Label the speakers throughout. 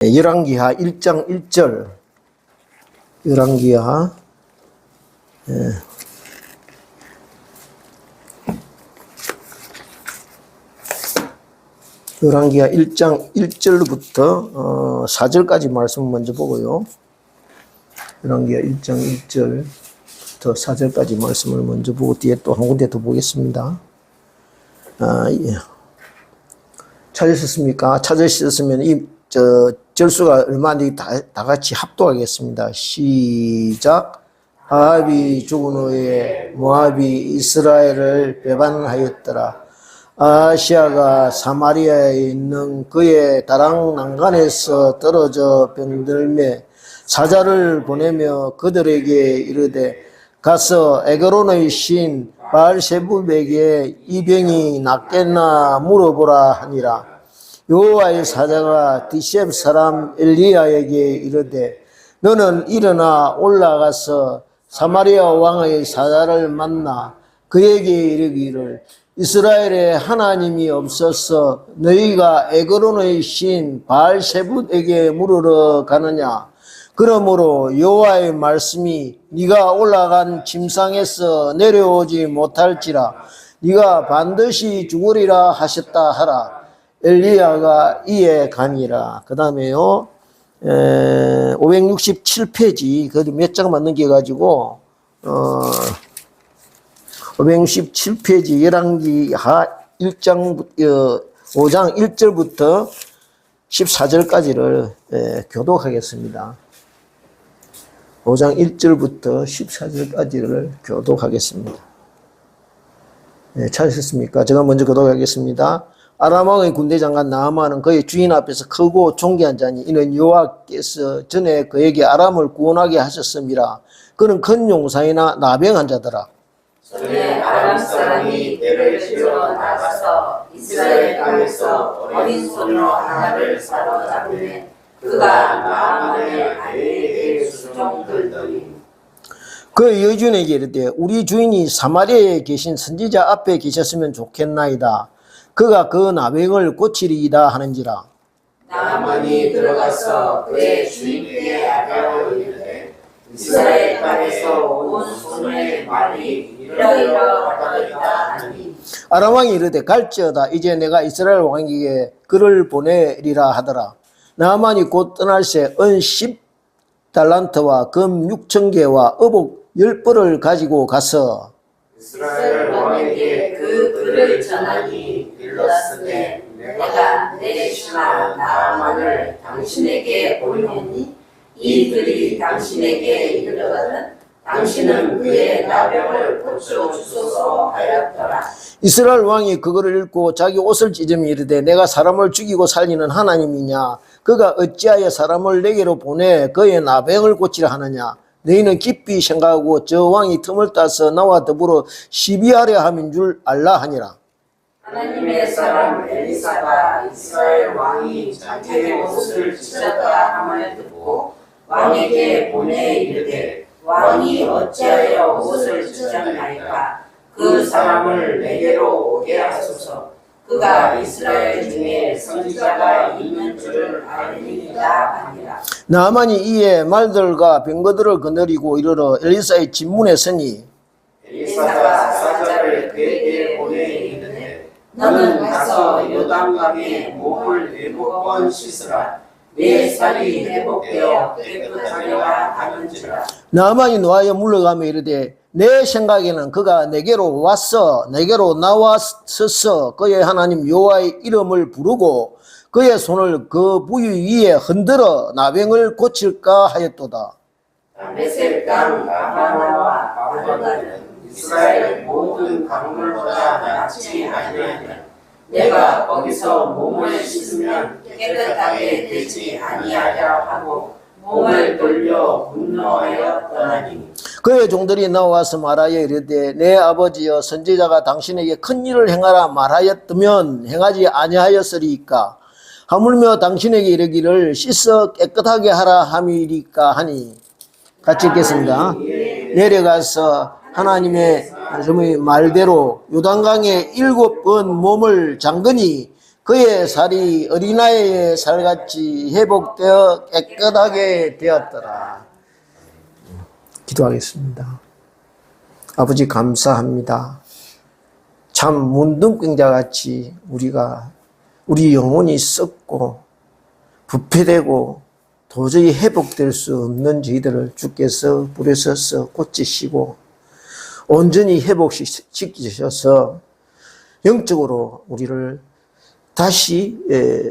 Speaker 1: 열왕기하 1장 1절. 열왕기하 열왕기하 1장 1절부터 4절까지 말씀 먼저 보고요. 열왕기하 1장 1절부터 4절까지 말씀을 먼저 보고 뒤에 또 한 군데 더 보겠습니다. 예. 찾으셨습니까? 찾으셨으면 절수가 얼마인지 다 같이 합독하겠습니다. 시작. 아합이 죽은 후에 모압이 이스라엘을 배반하였더라. 아하시아가 사마리아에 있는 그의 다락 난간에서 떨어져 병들매 사자를 보내며 그들에게 이르되 가서 에그론의 신 바알세불에게 이 병이 낫겠나 물어보라 하니라. 여호와의 사자가 디셉 사람 엘리야에게 이르되 너는 일어나 올라가서 사마리아 왕의 사자를 만나 그에게 이르기를 이스라엘에 하나님이 없어서 너희가 에그론의 신 바알세불에게 물으러 가느냐. 그러므로 여호와의 말씀이 네가 올라간 침상에서 내려오지 못할지라 네가 반드시 죽으리라 하셨다 하라. 엘리야가 이에 가니라. 그 다음에요 567페이지 그래도 몇 장만 넘겨가지고 567페이지 열왕기하 1장 5장 1절부터 14절까지를 교독하겠습니다. 5장 1절부터 14절까지를 교독하겠습니다. 찾으셨습니까? 제가 먼저 교독하겠습니다. 아람 왕의 군대 장관 나아만은 그의 주인 앞에서 크고 존귀한 자니 이는 여호와께서 전에 그에게 아람을 구원하게 하셨음이라. 그는 큰 용사이나 나병한 자더라.
Speaker 2: 전에 아람 사람이 떼를 지어 나가서 이스라엘 땅에서 어린 소녀 하나를 사로잡으매 그가 나아만의 아내에게 수종들더니
Speaker 1: 그 여주인에게 이르되 우리 주인이 사마리아에 계신 선지자 앞에 계셨으면 좋겠나이다. 그가 그 나병을 고치리이다 하는지라.
Speaker 2: 나아만이 들어가서 그의 주인께 아뢰어 이르되 이스라엘 땅에서 온 소녀의 말이 이러이러하다 하니
Speaker 1: 아람 왕이 이르되 갈지어다. 이제 내가 이스라엘 왕에게 그를 보내리라 하더라. 나아만이 곧 떠날새 은 10달란트와 금 6,000개와 의복 10벌을 가지고 가서
Speaker 2: 이스라엘 왕에게 그 글을 전하니 일렀으되 내가 내 신하 나아만을 당신에게 보내니 이 글이 당신에게 이르거든 당신은 그의 나병을 고쳐주소서 하였더라.
Speaker 1: 이스라엘 왕이 그거를 읽고 자기 옷을 찢으며 이르되 내가 사람을 죽이고 살리는 하나님이냐. 그가 어찌하여 사람을 내게로 보내 그의 나병을 고치려 하느냐. 너희는 깊이 생각하고 저 왕이 틈을 따서 나와 더불어 시비하려 함인 줄 알라 하니라.
Speaker 2: 하나님의 사람 엘리사가 이스라엘 왕이 자기의 옷을 찢었다 함을 듣고 왕에게 보내 이르되 왕이 어찌하여 옷을 찢었나이까. 그 사람을 내게로 오게 하소서. 그가 이스라엘 중에 선지자가 있는 줄을 알리이다 하니라.
Speaker 1: 나아만이 이에 말들과 병거들을 거느리고 이르러 엘리사의 집문에 서니
Speaker 2: 엘리사가 사자를 그에게 보내 이르되 너는 가서 요단강에 몸을 7번 씻으라. 내 살이 회복되어 깨끗하리라 하는지라.
Speaker 1: 나아만이 노하여 물러가며 이르되 내 생각에는 그가 내게로 나와서서 그의 하나님 여호와의 이름을 부르고 그의 손을 그 부위 위에 흔들어 나병을 고칠까 하였도다.
Speaker 2: 담메색 땅 아바나와 아바다는 이스라엘 모든 강물보다 낫지 아니하냐. 내가 거기서 몸을 씻으면 깨끗하게 되지 아니하랴 하고 몸을 돌려 분노하여 떠나니
Speaker 1: 그의 종들이 나와서 말하여 이르되 내 아버지여 선지자가 당신에게 큰 일을 행하라 말하였다면 행하지 아니하였으리이까. 하물며 당신에게 이르기를 씻어 깨끗하게 하라 함이리까 하니. 같이 읽겠습니다. 내려가서 하나님의 말대로 요단강에 7번 몸을 잠그니 그의 살이 어린아이의 살같이 회복되어 깨끗하게 되었더라. 기도하겠습니다. 아버지 감사합니다. 참 문둥병자같이 우리 영혼이 썩고 부패되고 도저히 회복될 수 없는 저희들을 주께서 부르셔서 고치시고 온전히 회복시키셔서 영적으로 우리를 다시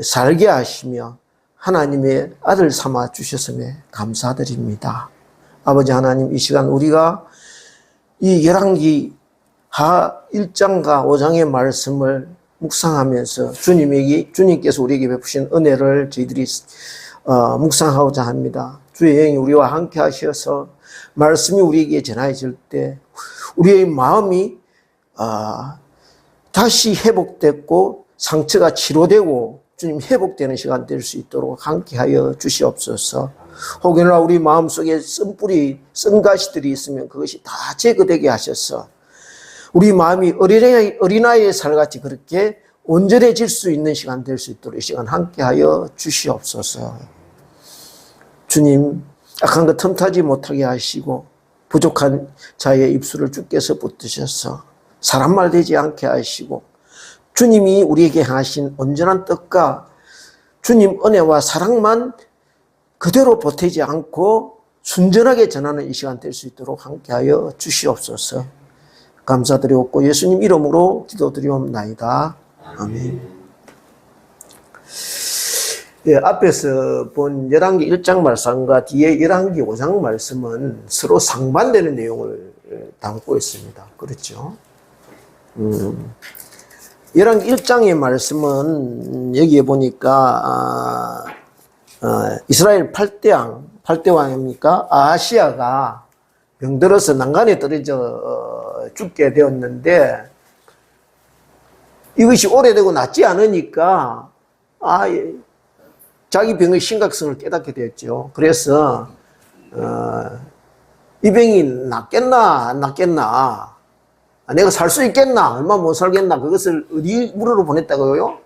Speaker 1: 살게 하시며 하나님의 아들 삼아 주셨음에 감사드립니다. 아버지 하나님, 이 시간 우리가 이 열왕기 하 1장과 5장의 말씀을 묵상하면서 주님께서 우리에게 베푸신 은혜를 저희들이 묵상하고자 합니다. 주의 영이 우리와 함께 하셔서 말씀이 우리에게 전해질 때 우리의 마음이 다시 회복됐고 상처가 치료되고 주님 회복되는 시간 될 수 있도록 함께하여 주시옵소서. 혹여나 우리 마음속에 쓴가시들이 있으면 그것이 다 제거되게 하셔서 우리 마음이 어린아이의 살같이 그렇게 온전해질 수 있는 시간 될 수 있도록 이 시간 함께하여 주시옵소서. 주님, 악한 것 틈타지 못하게 하시고 부족한 자의 입술을 주께서 붙드셔서 사람 말 되지 않게 하시고 주님이 우리에게 하신 온전한 뜻과 주님 은혜와 사랑만 그대로 보태지 않고 순전하게 전하는 이 시간 될 수 있도록 함께하여 주시옵소서. 감사드리옵고 예수님 이름으로 기도드리옵나이다. 아멘. 예, 앞에서 본 열왕기 1장 말씀과 뒤에 열왕기 5장 말씀은 서로 상반되는 내용을 담고 있습니다. 그렇죠? 열왕기 1장의 말씀은 여기에 보니까 이스라엘 8대 왕입니까? 아하시아가 병들어서 난간에 떨어져 죽게 되었는데 이것이 오래되고 낫지 않으니까 자기 병의 심각성을 깨닫게 되었죠. 그래서 이 병이 낫겠나 안 낫겠나, 내가 살 수 있겠나 얼마 못 살겠나, 그것을 어디 물으러 보냈다고요?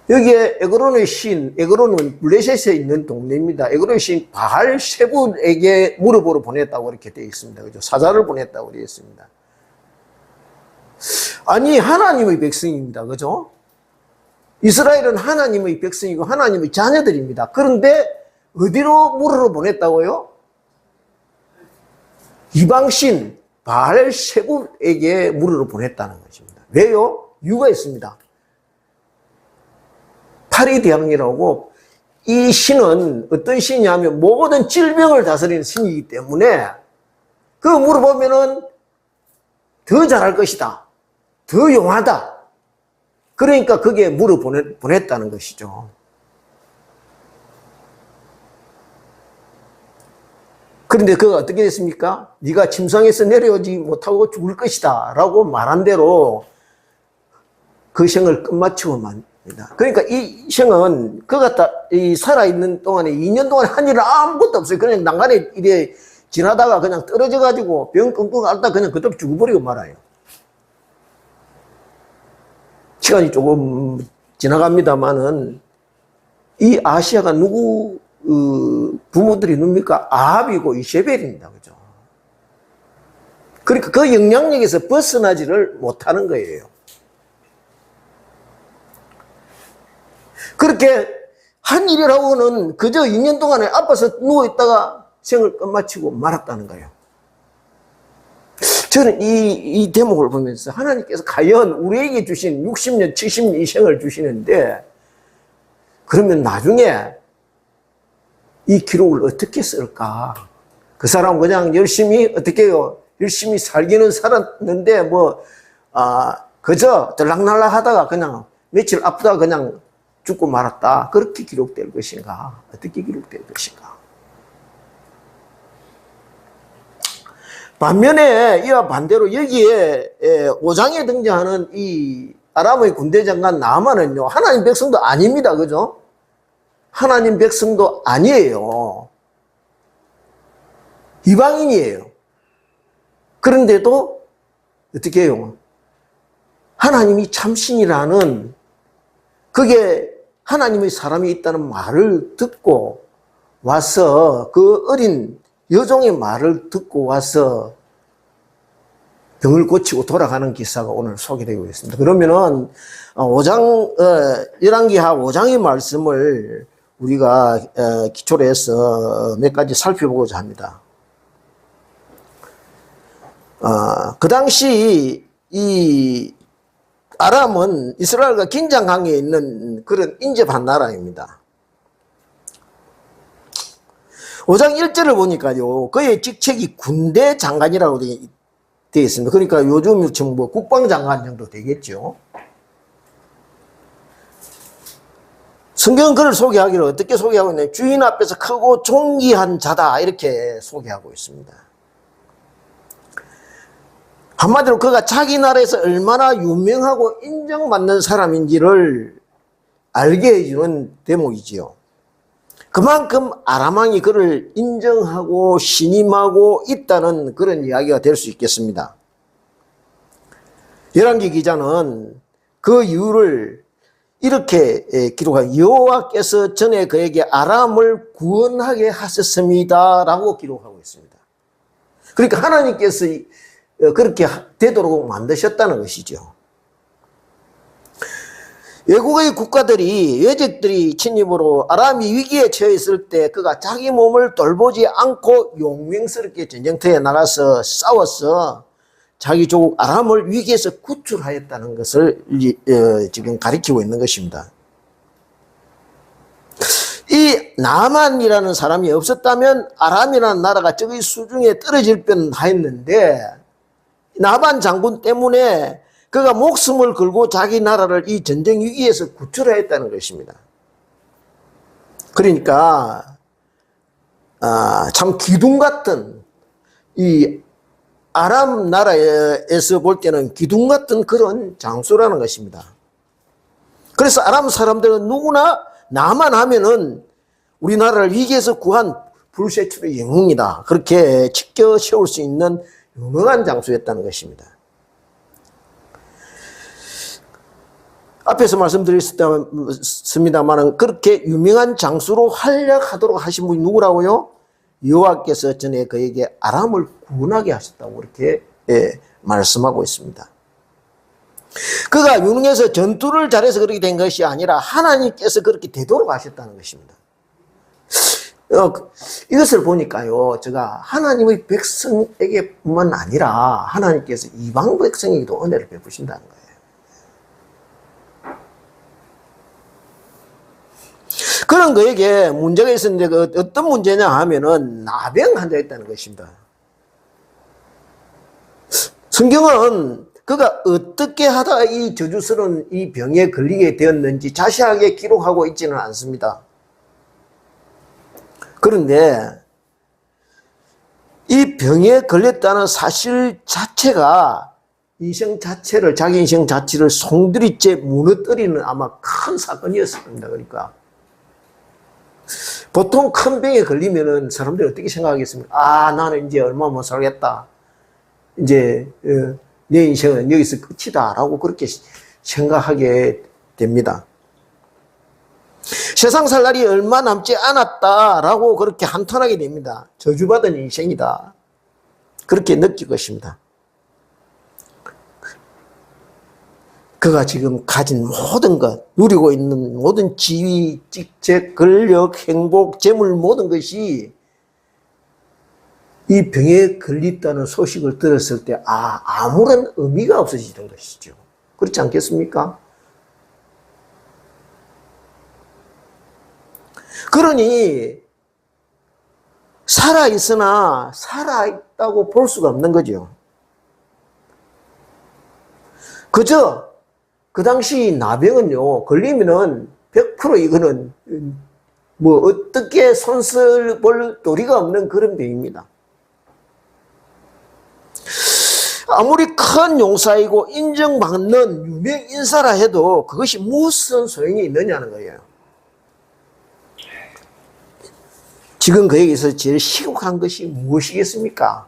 Speaker 1: 여기에 에그론의 신, 에그론은 블레셋에 있는 동네입니다. 에그론의 신 바알 세불에게 물어보러 보냈다고 이렇게 되어 있습니다. 그죠? 사자를 보냈다고 되어 있습니다. 아니, 하나님의 백성입니다. 그죠? 이스라엘은 하나님의 백성이고 하나님의 자녀들입니다. 그런데 어디로 물으러 보냈다고요? 이방신 바알 세불에게 물으러 보냈다는 것입니다. 왜요? 이유가 있습니다. 파리대왕이라고, 이 신은 어떤 신이냐면 모든 질병을 다스리는 신이기 때문에 그 물어보면은 더 잘할 것이다, 더 용하다, 그러니까 거기에 보냈다는 것이죠. 그런데 그가 어떻게 됐습니까? 네가 침상에서 내려오지 못하고 죽을 것이다 라고 말한 대로 그 생을 끝마치고 맙니다. 그러니까 이 생은 그가 살아있는 동안에 2년 동안에 한 일은 아무것도 없어요. 그냥 난간에 이래 지나다가 그냥 떨어져가지고 병 끙끙 앓다 그냥 그대로 죽어버리고 말아요. 시간이 조금 지나갑니다만은 이 아시아가 누구 부모들이 누굽니까? 아합이고 이세벨입니다. 그죠? 그러니까 그 영향력에서 벗어나지를 못하는 거예요. 그렇게 한 일이라고는 그저 2년 동안에 아파서 누워있다가 생을 끝마치고 말았다는 거예요. 저는 이 대목을 보면서 하나님께서 과연 우리에게 주신 60년, 70년 이 생을 주시는데 그러면 나중에 이 기록을 어떻게 쓸까? 그 사람은 그냥 열심히 어떻게 해요? 열심히 살기는 살았는데 그저 들락날락 하다가 그냥 며칠 아프다가 그냥 죽고 말았다. 그렇게 기록될 것인가? 어떻게 기록될 것인가? 반면에 이와 반대로 여기에 5장에 등장하는 이 아람의 군대 장관 나아만은요, 하나님 백성도 아닙니다. 그죠? 하나님 백성도 아니에요. 이방인이에요. 그런데도 어떻게 해요? 하나님이 참신이라는 그게 하나님의 사람이 있다는 말을 듣고 와서 그 어린 여종의 말을 듣고 와서 병을 고치고 돌아가는 기사가 오늘 소개되고 있습니다. 그러면은 5장 열왕기하 5장의 말씀을 우리가 기초로 해서 몇 가지 살펴보고자 합니다. 그 당시 이 아람은 이스라엘과 긴장 관계에 있는 그런 인접한 나라입니다. 5장 1절을 보니까요, 그의 직책이 군대 장관이라고 되어 있습니다. 그러니까 요즘 뭐 국방장관 정도 되겠죠. 성경은 그를 소개하기를 어떻게 소개하고 있나요? 주인 앞에서 크고 존귀한 자다, 이렇게 소개하고 있습니다. 한마디로 그가 자기 나라에서 얼마나 유명하고 인정받는 사람인지를 알게 해주는 대목이지요. 그만큼 아람왕이 그를 인정하고 신임하고 있다는 그런 이야기가 될 수 있겠습니다. 열왕기 기자는 그 이유를 이렇게 기록한 여호와께서 전에 그에게 아람을 구원하게 하셨습니다 라고 기록하고 있습니다. 그러니까 하나님께서 그렇게 되도록 만드셨다는 것이죠. 외국의 국가들이, 외적들이 침입으로 아람이 위기에 처했을 때 그가 자기 몸을 돌보지 않고 용맹스럽게 전쟁터에 나가서 싸워서 자기 조국 아람을 위기에서 구출하였다는 것을 지금 가리키고 있는 것입니다. 이 나만이라는 사람이 없었다면 아람이라는 나라가 저기 수중에 떨어질 뻔하였는데, 나반 장군 때문에 그가 목숨을 걸고 자기 나라를 이 전쟁 위기에서 구출하였다는 것입니다. 그러니까 참 기둥 같은, 이 아람 나라에서 볼 때는 기둥 같은 그런 장소라는 것입니다. 그래서 아람 사람들은 누구나 나만 하면은 우리나라를 위기에서 구한 불세출의 영웅이다, 그렇게 지켜 세울 수 있는 유명한 장소였다는 것입니다. 앞에서 말씀드렸습니다만 그렇게 유명한 장소로 활약하도록 하신 분이 누구라고요? 여호와께서 전에 그에게 아람을 구원하게 하셨다고 그렇게 말씀하고 있습니다. 그가 유능해서 전투를 잘해서 그렇게 된 것이 아니라 하나님께서 그렇게 되도록 하셨다는 것입니다. 이것을 보니까요, 제가 하나님의 백성에게뿐만 아니라 하나님께서 이방 백성에게도 은혜를 베푸신다는 거예요. 그런 그에게 문제가 있었는데 그 어떤 문제냐 하면은 나병 환자가 있다는 것입니다. 성경은 그가 어떻게 하다가 이 저주스러운 이 병에 걸리게 되었는지 자세하게 기록하고 있지는 않습니다. 그런데 이 병에 걸렸다는 사실 자체가 인생 자체를, 자기 인생 자체를 송두리째 무너뜨리는 아마 큰 사건이었을 겁니다. 그러니까 보통 큰 병에 걸리면은 사람들이 어떻게 생각하겠습니까? 나는 이제 얼마 못 살겠다, 이제 내 인생은 여기서 끝이다 라고 그렇게 생각하게 됩니다. 세상 살 날이 얼마 남지 않았다 라고 그렇게 한탄하게 됩니다. 저주받은 인생이다, 그렇게 느낄 것입니다. 그가 지금 가진 모든 것, 누리고 있는 모든 지위, 직책, 권력, 행복, 재물, 모든 것이 이 병에 걸렸다는 소식을 들었을 때 아무런 의미가 없어지는 것이죠. 그렇지 않겠습니까? 그러니 살아있으나 살아있다고 볼 수가 없는 거죠. 그저 그 당시 나병은요, 걸리면은 100% 이거는 뭐 어떻게 손쓸 볼 도리가 없는 그런 병입니다. 아무리 큰 용사이고 인정받는 유명 인사라 해도 그것이 무슨 소용이 있느냐는 거예요. 지금 그에게서 제일 시급한 것이 무엇이겠습니까?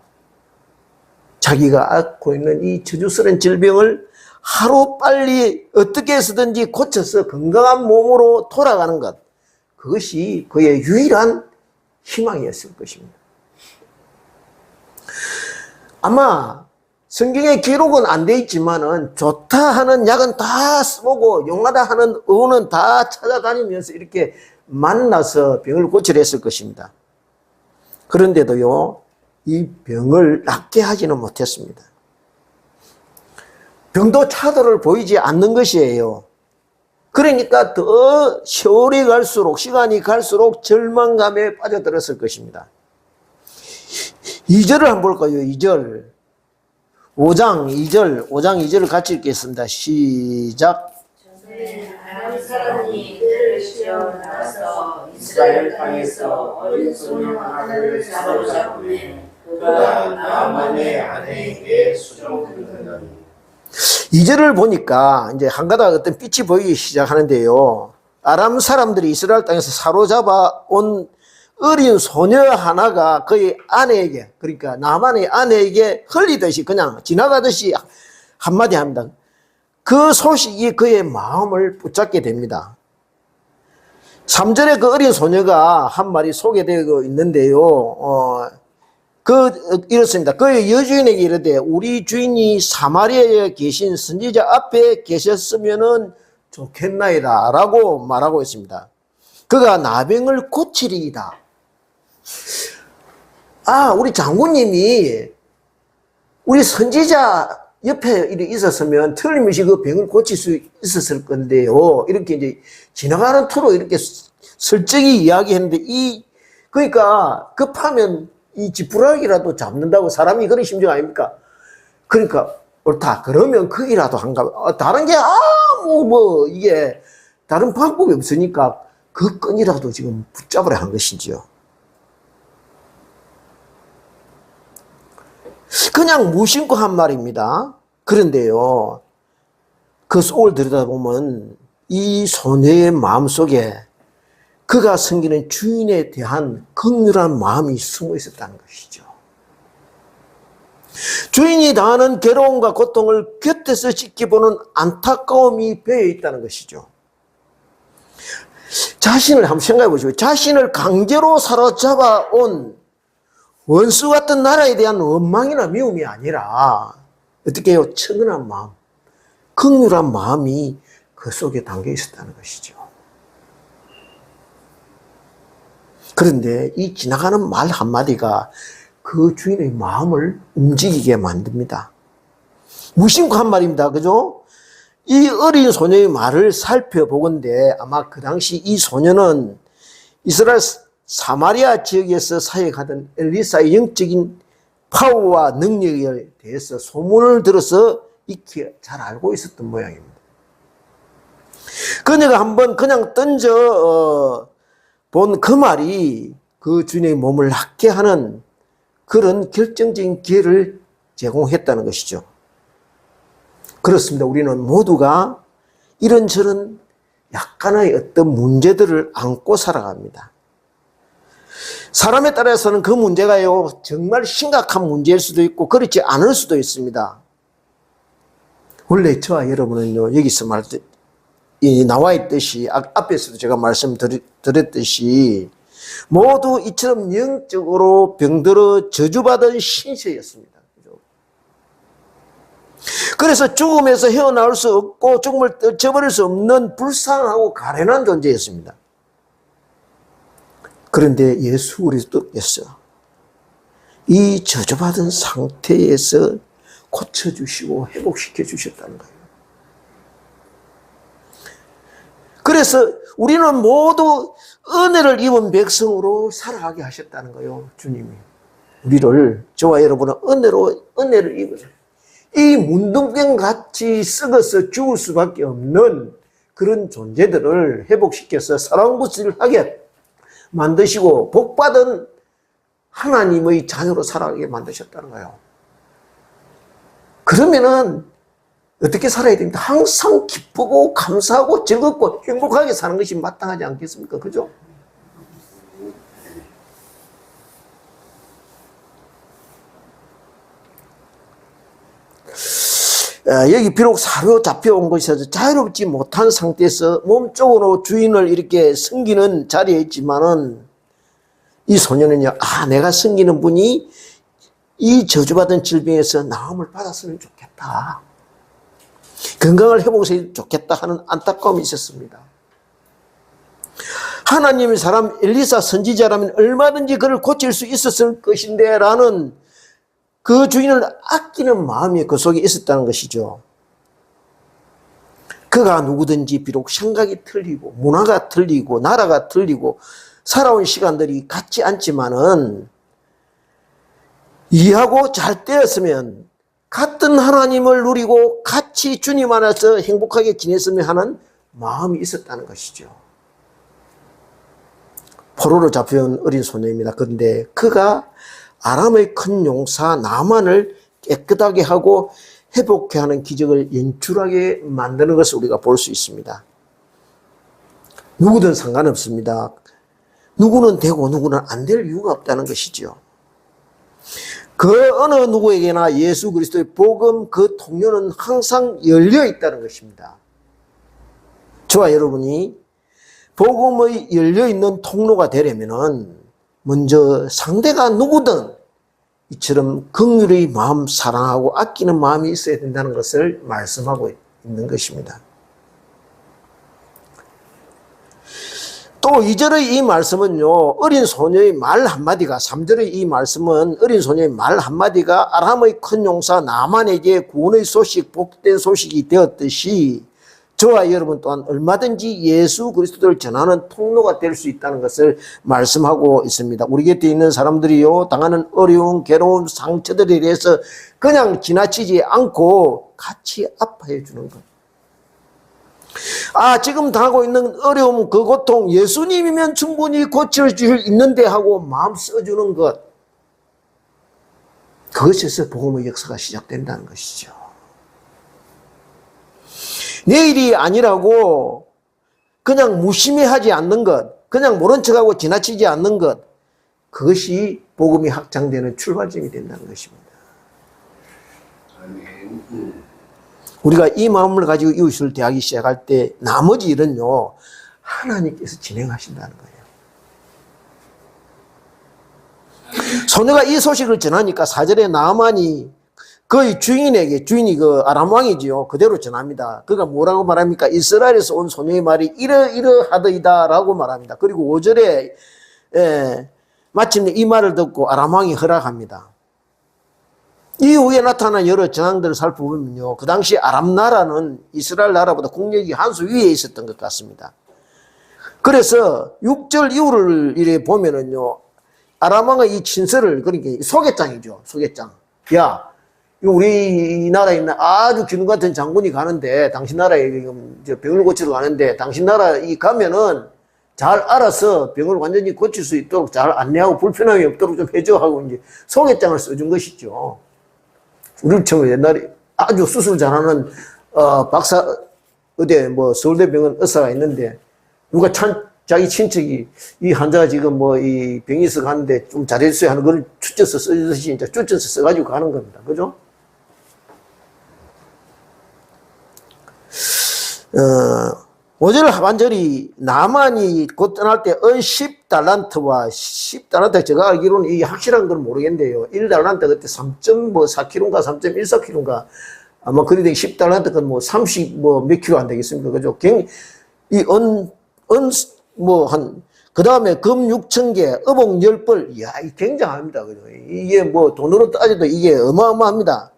Speaker 1: 자기가 앓고 있는 이 저주스러운 질병을 하루 빨리 어떻게 해서든지 고쳐서 건강한 몸으로 돌아가는 것, 그것이 그의 유일한 희망이었을 것입니다. 아마 성경에 기록은 안 돼 있지만은 좋다 하는 약은 다 써보고 용하다 하는 의원은 다 찾아다니면서 이렇게 만나서 병을 고치려 했을 것입니다. 그런데도요, 이 병을 낫게 하지는 못했습니다. 병도 차도를 보이지 않는 것이에요. 그러니까 더 세월이 갈수록, 시간이 갈수록 절망감에 빠져들었을 것입니다. 2절을 한번 볼까요? 2절. 5장 2절을 같이 읽겠습니다. 시작.
Speaker 2: 아람 사람이 뜰을 씌어 나가서 이스라엘 땅에서 어린 소년 하나를 사로잡으매 그가 나아만의 아내에게 수종드는
Speaker 1: 2절을 보니까 이제 한 가닥 어떤 빛이 보이기 시작하는데요. 아람 사람들이 이스라엘 땅에서 사로잡아 온 어린 소녀 하나가 그의 아내에게, 그러니까 나만의 아내에게 흘리듯이 그냥 지나가듯이 한마디 합니다. 그 소식이 그의 마음을 붙잡게 됩니다. 3절에 그 어린 소녀가 한 말이 소개되고 있는데요. 이렇습니다. 그의 여주인에게 이르되 우리 주인이 사마리아에 계신 선지자 앞에 계셨으면은 좋겠나이다 라고 말하고 있습니다. 그가 나병을 고치리이다. 우리 장군님이 우리 선지자 옆에 있었으면 틀림없이 그 병을 고칠 수 있었을 건데요. 이렇게 이제 지나가는 투로 이렇게 설정이 이야기했는데 그러니까 급하면 이 지푸라기라도 잡는다고 사람이 그런 심정 아닙니까? 그러니까 옳다. 그러면 거기라도 한가. 다른 게 이게 다른 방법이 없으니까 그 끈이라도 지금 붙잡으려 한 것이지요. 그냥 무심코 한 말입니다. 그런데요, 그 속을 들여다보면 이 소녀의 마음속에 그가 섬기는 주인에 대한 긍휼한 마음이 숨어 있었다는 것이죠. 주인이 당하는 괴로움과 고통을 곁에서 지켜보는 안타까움이 배어 있다는 것이죠. 자신을 한번 생각해 보시고, 자신을 강제로 사로잡아 온 원수 같은 나라에 대한 원망이나 미움이 아니라 어떻게 해요? 천근한 마음, 긍휼한 마음이 그 속에 담겨 있었다는 것이죠. 그런데 이 지나가는 말 한마디가 그 주인의 마음을 움직이게 만듭니다. 무심코 한 말입니다. 그죠? 이 어린 소녀의 말을 살펴보건대 아마 그 당시 이 소녀는 이스라엘 사마리아 지역에서 사역하던 엘리사의 영적인 파워와 능력에 대해서 소문을 들어서 익히 잘 알고 있었던 모양입니다. 그녀가 한번 그냥 던져 본 그 말이 그 주인의 몸을 낫게 하는 그런 결정적인 기회를 제공했다는 것이죠. 그렇습니다. 우리는 모두가 이런저런 약간의 어떤 문제들을 안고 살아갑니다. 사람에 따라서는 그 문제가요, 정말 심각한 문제일 수도 있고 그렇지 않을 수도 있습니다. 원래 저와 여러분은요, 여기서 나와 있듯이, 앞에서도 제가 말씀드렸듯이 모두 이처럼 영적으로 병들어 저주받은 신세였습니다. 그래서 죽음에서 헤어나올 수 없고 죽음을 떨쳐버릴 수 없는 불쌍하고 가련한 존재였습니다. 그런데 예수 그리스도께서 이 저주받은 상태에서 고쳐주시고 회복시켜 주셨다는 거예요. 그래서 우리는 모두 은혜를 입은 백성으로 살아가게 하셨다는 거예요. 주님이 우리를, 저와 여러분은 은혜를 입어서 이 문둥병같이 썩어서 죽을 수밖에 없는 그런 존재들을 회복시켜서 사랑구실을 하게 만드시고 복받은 하나님의 자녀로 살아가게 만드셨다는 거예요. 그러면은 어떻게 살아야 됩니까? 항상 기쁘고 감사하고 즐겁고 행복하게 사는 것이 마땅하지 않겠습니까? 그죠? 여기 비록 사로잡혀온 곳에서 자유롭지 못한 상태에서 몸쪽으로 주인을 이렇게 섬기는 자리에 있지만은 이 소년은요, 내가 섬기는 분이 이 저주받은 질병에서 나음을 받았으면 좋겠다. 건강을 회복해서 좋겠다 하는 안타까움이 있었습니다. 하나님의 사람 엘리사 선지자라면 얼마든지 그를 고칠 수 있었을 것인데 라는 그 주인을 아끼는 마음이 그 속에 있었다는 것이죠. 그가 누구든지 비록 생각이 틀리고 문화가 틀리고 나라가 틀리고 살아온 시간들이 같지 않지만은 이해하고 잘 되었으면 같은 하나님을 누리고 같이 주님 안에서 행복하게 지냈으면 하는 마음이 있었다는 것이죠. 포로로 잡혀온 어린 소녀입니다. 그런데 그가 아람의 큰 용사 나만을 깨끗하게 하고 회복해 하는 기적을 연출하게 만드는 것을 우리가 볼 수 있습니다. 누구든 상관없습니다. 누구는 되고 누구는 안 될 이유가 없다는 것이죠. 그 어느 누구에게나 예수 그리스도의 복음 그 통로는 항상 열려 있다는 것입니다. 저와 여러분이 복음의 열려있는 통로가 되려면은 먼저 상대가 누구든 이처럼 긍휼의 마음, 사랑하고 아끼는 마음이 있어야 된다는 것을 말씀하고 있는 것입니다. 또 2절의 이 말씀은요, 어린 소녀의 말 한마디가, 3절의 이 말씀은 어린 소녀의 말 한마디가 아람의 큰 용사 나만에게 구원의 소식, 복된 소식이 되었듯이 저와 여러분 또한 얼마든지 예수 그리스도를 전하는 통로가 될 수 있다는 것을 말씀하고 있습니다. 우리 곁에 있는 사람들이요, 당하는 어려움, 괴로움, 상처들에 대해서 그냥 지나치지 않고 같이 아파해 주는 것. 지금 당하고 있는 어려움, 그 고통, 예수님이면 충분히 고칠 수 있는데 하고 마음 써주는 것. 그것에서 복음의 역사가 시작된다는 것이죠. 내일이 아니라고 그냥 무심히하지 않는 것, 그냥 모른 척하고 지나치지 않는 것, 그것이 복음이 확장되는 출발점이 된다는 것입니다. 우리가 이 마음을 가지고 이웃을 대하기 시작할 때 나머지 일은요, 하나님께서 진행하신다는 거예요. 소녀가 이 소식을 전하니까 4절에 나아만이 그의 주인이 그 아람 왕이지요. 그대로 전합니다. 그가 뭐라고 말합니까? 이스라엘에서 온 소녀의 말이 이러이러하더이다 라고 말합니다. 그리고 5절에 마침내 이 말을 듣고 아람 왕이 허락합니다. 이후에 나타난 여러 전황들을 살펴보면요, 그 당시 아람 나라는 이스라엘 나라보다 국력이 한 수 위에 있었던 것 같습니다. 그래서 6절 이후를 이래 보면은요, 아람 왕의 이 친서를, 그러니까 소개장이죠. 소개장. 야, 우리나라에 있는 아주 기둥 같은 장군이 가는데, 당신 나라에 병을 고치러 가는데, 당신 나라에 가면은 잘 알아서 병을 완전히 고칠 수 있도록 잘 안내하고 불편함이 없도록 좀 해줘 하고 이제 소개장을 써준 것이죠. 우리처럼 옛날에 아주 수술 잘하는 박사, 서울대병원 의사가 있는데, 누가 자기 친척이 이 환자가 지금 이 병이 있어 가는데 좀 잘해주세요 하는 걸 추천서 써주듯이 이제 추천서 써가지고 가는 겁니다. 그죠? 5절 하반절이 나만이 곧 떠날 때 10달란트와 10달란트, 제가 알기로는 이 확실한 건 모르겠는데요. 1달란트 그때 3.4kg인가 3.14kg인가 아마 그리 10달란트 건 30 몇 킬로 안 되겠습니까? 그죠? 그 다음에 금 6,000개, 어복 10벌, 이야, 굉장합니다. 그죠? 이게 돈으로 따져도 이게 어마어마합니다.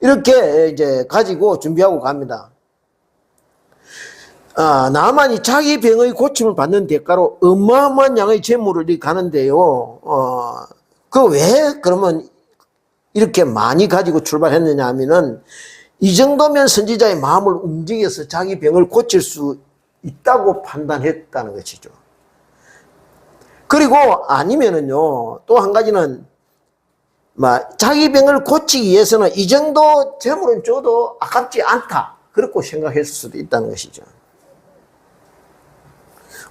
Speaker 1: 이렇게 이제 가지고 준비하고 갑니다. 나만이 자기 병의 고침을 받는 대가로 어마어마한 양의 재물을 가는데요. 왜 그러면 이렇게 많이 가지고 출발했느냐 하면은 이 정도면 선지자의 마음을 움직여서 자기 병을 고칠 수 있다고 판단했다는 것이죠. 그리고 아니면은요, 또 한 가지는 자기 병을 고치기 위해서는 이 정도 재물은 줘도 아깝지 않다, 그렇게 생각했을 수도 있다는 것이죠.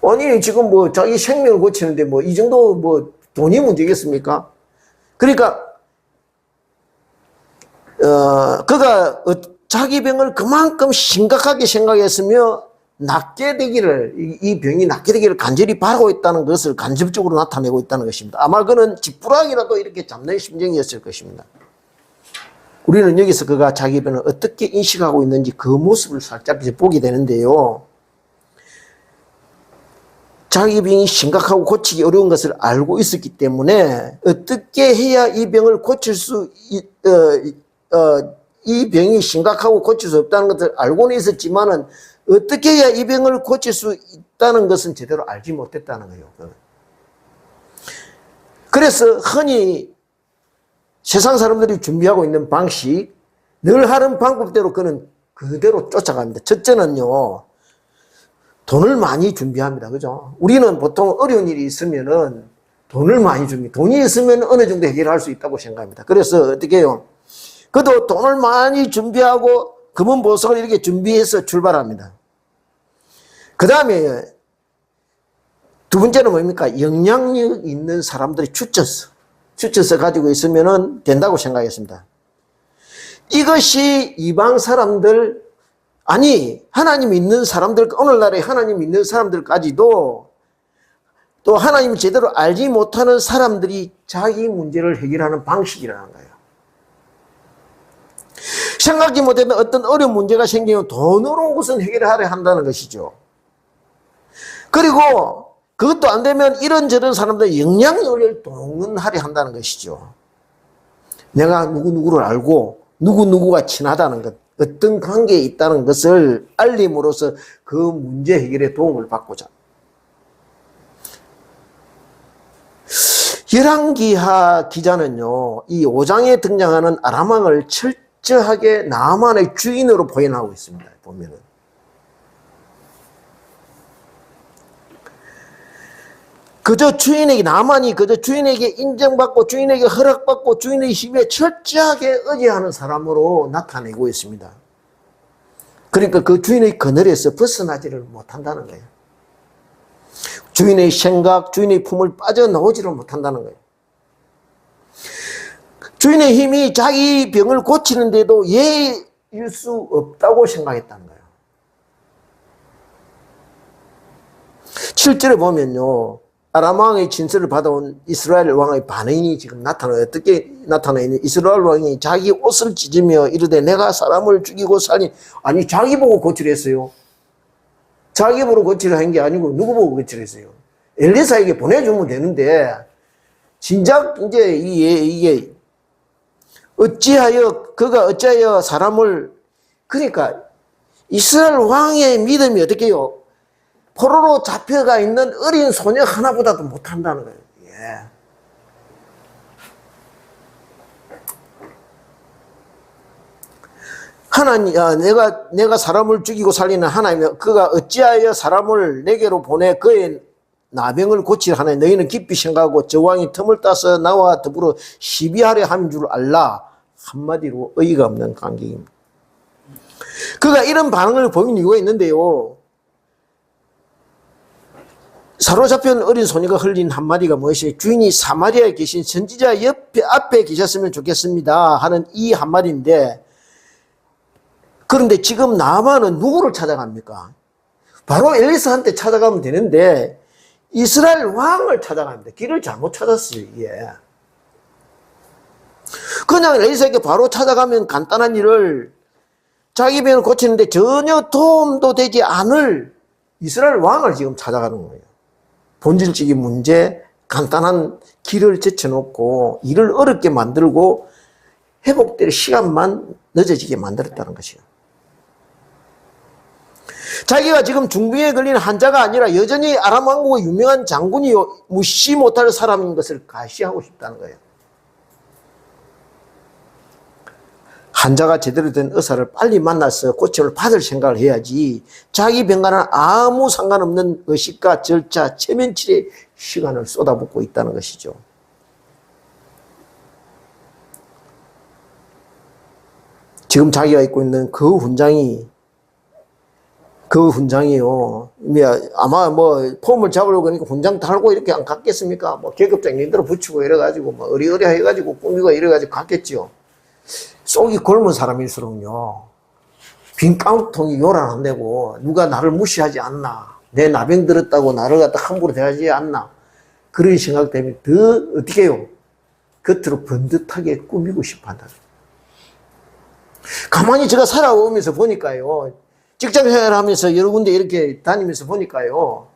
Speaker 1: 아니 지금 자기 생명을 고치는데 이 정도 돈이 문제겠습니까? 그러니까 그가 자기 병을 그만큼 심각하게 생각했으며 낫게 되기를, 이 병이 낫게 되기를 간절히 바라고 있다는 것을 간접적으로 나타내고 있다는 것입니다. 아마 그는 지푸라기라도 이렇게 잡는 심정이었을 것입니다. 우리는 여기서 그가 자기 병을 어떻게 인식하고 있는지 그 모습을 살짝 이제 보게 되는데요. 자기 병이 심각하고 고치기 어려운 것을 알고 있었기 때문에 어떻게 해야 이 병을 고칠 이 병이 심각하고 고칠 수 없다는 것을 알고는 있었지만은 어떻게 해야 이 병을 고칠 수 있다는 것은 제대로 알지 못했다는 거예요. 그래서 흔히 세상 사람들이 준비하고 있는 방식, 늘 하는 방법대로 그는 그대로 쫓아갑니다. 첫째는요, 돈을 많이 준비합니다. 그죠? 우리는 보통 어려운 일이 있으면은 돈을 많이 줍니다. 돈이 있으면 어느 정도 해결할 수 있다고 생각합니다. 그래서 어떻게 해요? 그도 돈을 많이 준비하고 금은 보석을 이렇게 준비해서 출발합니다. 그 다음에 두 번째는 뭡니까? 영향력 있는 사람들이 추천서 가지고 있으면 된다고 생각했습니다. 이것이 이방 사람들, 아니 하나님 믿는 사람들, 오늘날에 하나님 믿는 사람들까지도 또 하나님을 제대로 알지 못하는 사람들이 자기 문제를 해결하는 방식이라는 거예요. 생각지 못했던 어떤 어려운 문제가 생기면 돈으로 우선 해결하려 한다는 것이죠. 그리고 그것도 안 되면 이런저런 사람들의 영향력을 동원하려 한다는 것이죠. 내가 누구누구를 알고 누구누구가 친하다는 것, 어떤 관계에 있다는 것을 알림으로써 그 문제 해결에 도움을 받고자. 열왕기하 기자는요, 이 5장에 등장하는 아람왕을 철저하게 나만의 주인으로 표현하고 있습니다. 보면은. 나만이 그저 주인에게 인정받고 주인에게 허락받고 주인의 힘에 철저하게 의지하는 사람으로 나타내고 있습니다. 그러니까 그 주인의 그늘에서 벗어나지를 못한다는 거예요. 주인의 생각, 주인의 품을 빠져나오지를 못한다는 거예요. 주인의 힘이 자기 병을 고치는데도 예일 수 없다고 생각했다는 거예요. 7절에 보면요, 아람 왕의 진술을 받아온 이스라엘 왕의 반응이 지금 나타나요. 어떻게 나타나요? 이스라엘 왕이 자기 옷을 찢으며 이르되 내가 사람을 죽이고 살린, 아니 자기 보고 고치려 했어요. 자기 보고 고치려 한 게 아니고 누구 보고 고치려 했어요? 엘리사에게 보내주면 되는데, 진작 이제 이게 그가 어찌하여 사람을, 그러니까 이스라엘 왕의 믿음이 어떻게 해요? 포로로 잡혀가 있는 어린 소녀 하나보다도 못한다는 거예요. 예. 하나님, 내가 사람을 죽이고 살리는 하나님, 그가 어찌하여 사람을 내게로 보내 그의 나병을 고치려 하나니 너희는 깊이 생각하고 저 왕이 틈을 따서 나와 더불어 시비하려 하는 줄 알라. 한마디로 의의가 없는 관계입니다. 그가 이런 반응을 보인 이유가 있는데요. 사로잡힌 어린 소녀가 흘린 한마디가 무엇이, 주인이 사마리아에 계신 선지자 앞에 계셨으면 좋겠습니다 하는 이 한마디인데, 그런데 지금 나만은 누구를 찾아갑니까? 바로 엘리사한테 찾아가면 되는데 이스라엘 왕을 찾아갑니다. 길을 잘못 찾았어요. 예. 그냥 엘리사에게 바로 찾아가면 간단한 일을, 자기 병을 고치는데 전혀 도움도 되지 않을 이스라엘 왕을 지금 찾아가는 거예요. 본질적인 문제, 간단한 길을 제쳐놓고 일을 어렵게 만들고 회복될 시간만 늦어지게 만들었다는 것이에요. 자기가 지금 중병에 걸린 환자가 아니라 여전히 아람 왕국의 유명한 장군이요, 무시 못할 사람인 것을 가시하고 싶다는 거예요. 환자가 제대로 된 의사를 빨리 만나서 고침을 받을 생각을 해야지, 자기 병과는 아무 상관없는 의식과 절차, 체면치레 시간을 쏟아붓고 있다는 것이죠. 지금 자기가 입고 있는 그 훈장이요. 아마 폼을 잡으려고 그러니까 훈장 달고 이렇게 안 갔겠습니까? 계급장 님들을 붙이고 이래가지고, 어리어리 해가지고 꾸미고 이래가지고 갔겠죠. 속이 굶은 사람일수록요, 빈 깡통이 요란 안 되고 누가 나를 무시하지 않나, 내 나병 들었다고 나를 갖다 함부로 대하지 않나, 그런 생각 때문에 더 어떻게 해요? 겉으로 번듯하게 꾸미고 싶어 한다. 가만히 제가 살아오면서 보니까요, 직장 생활하면서 여러 군데 이렇게 다니면서 보니까요,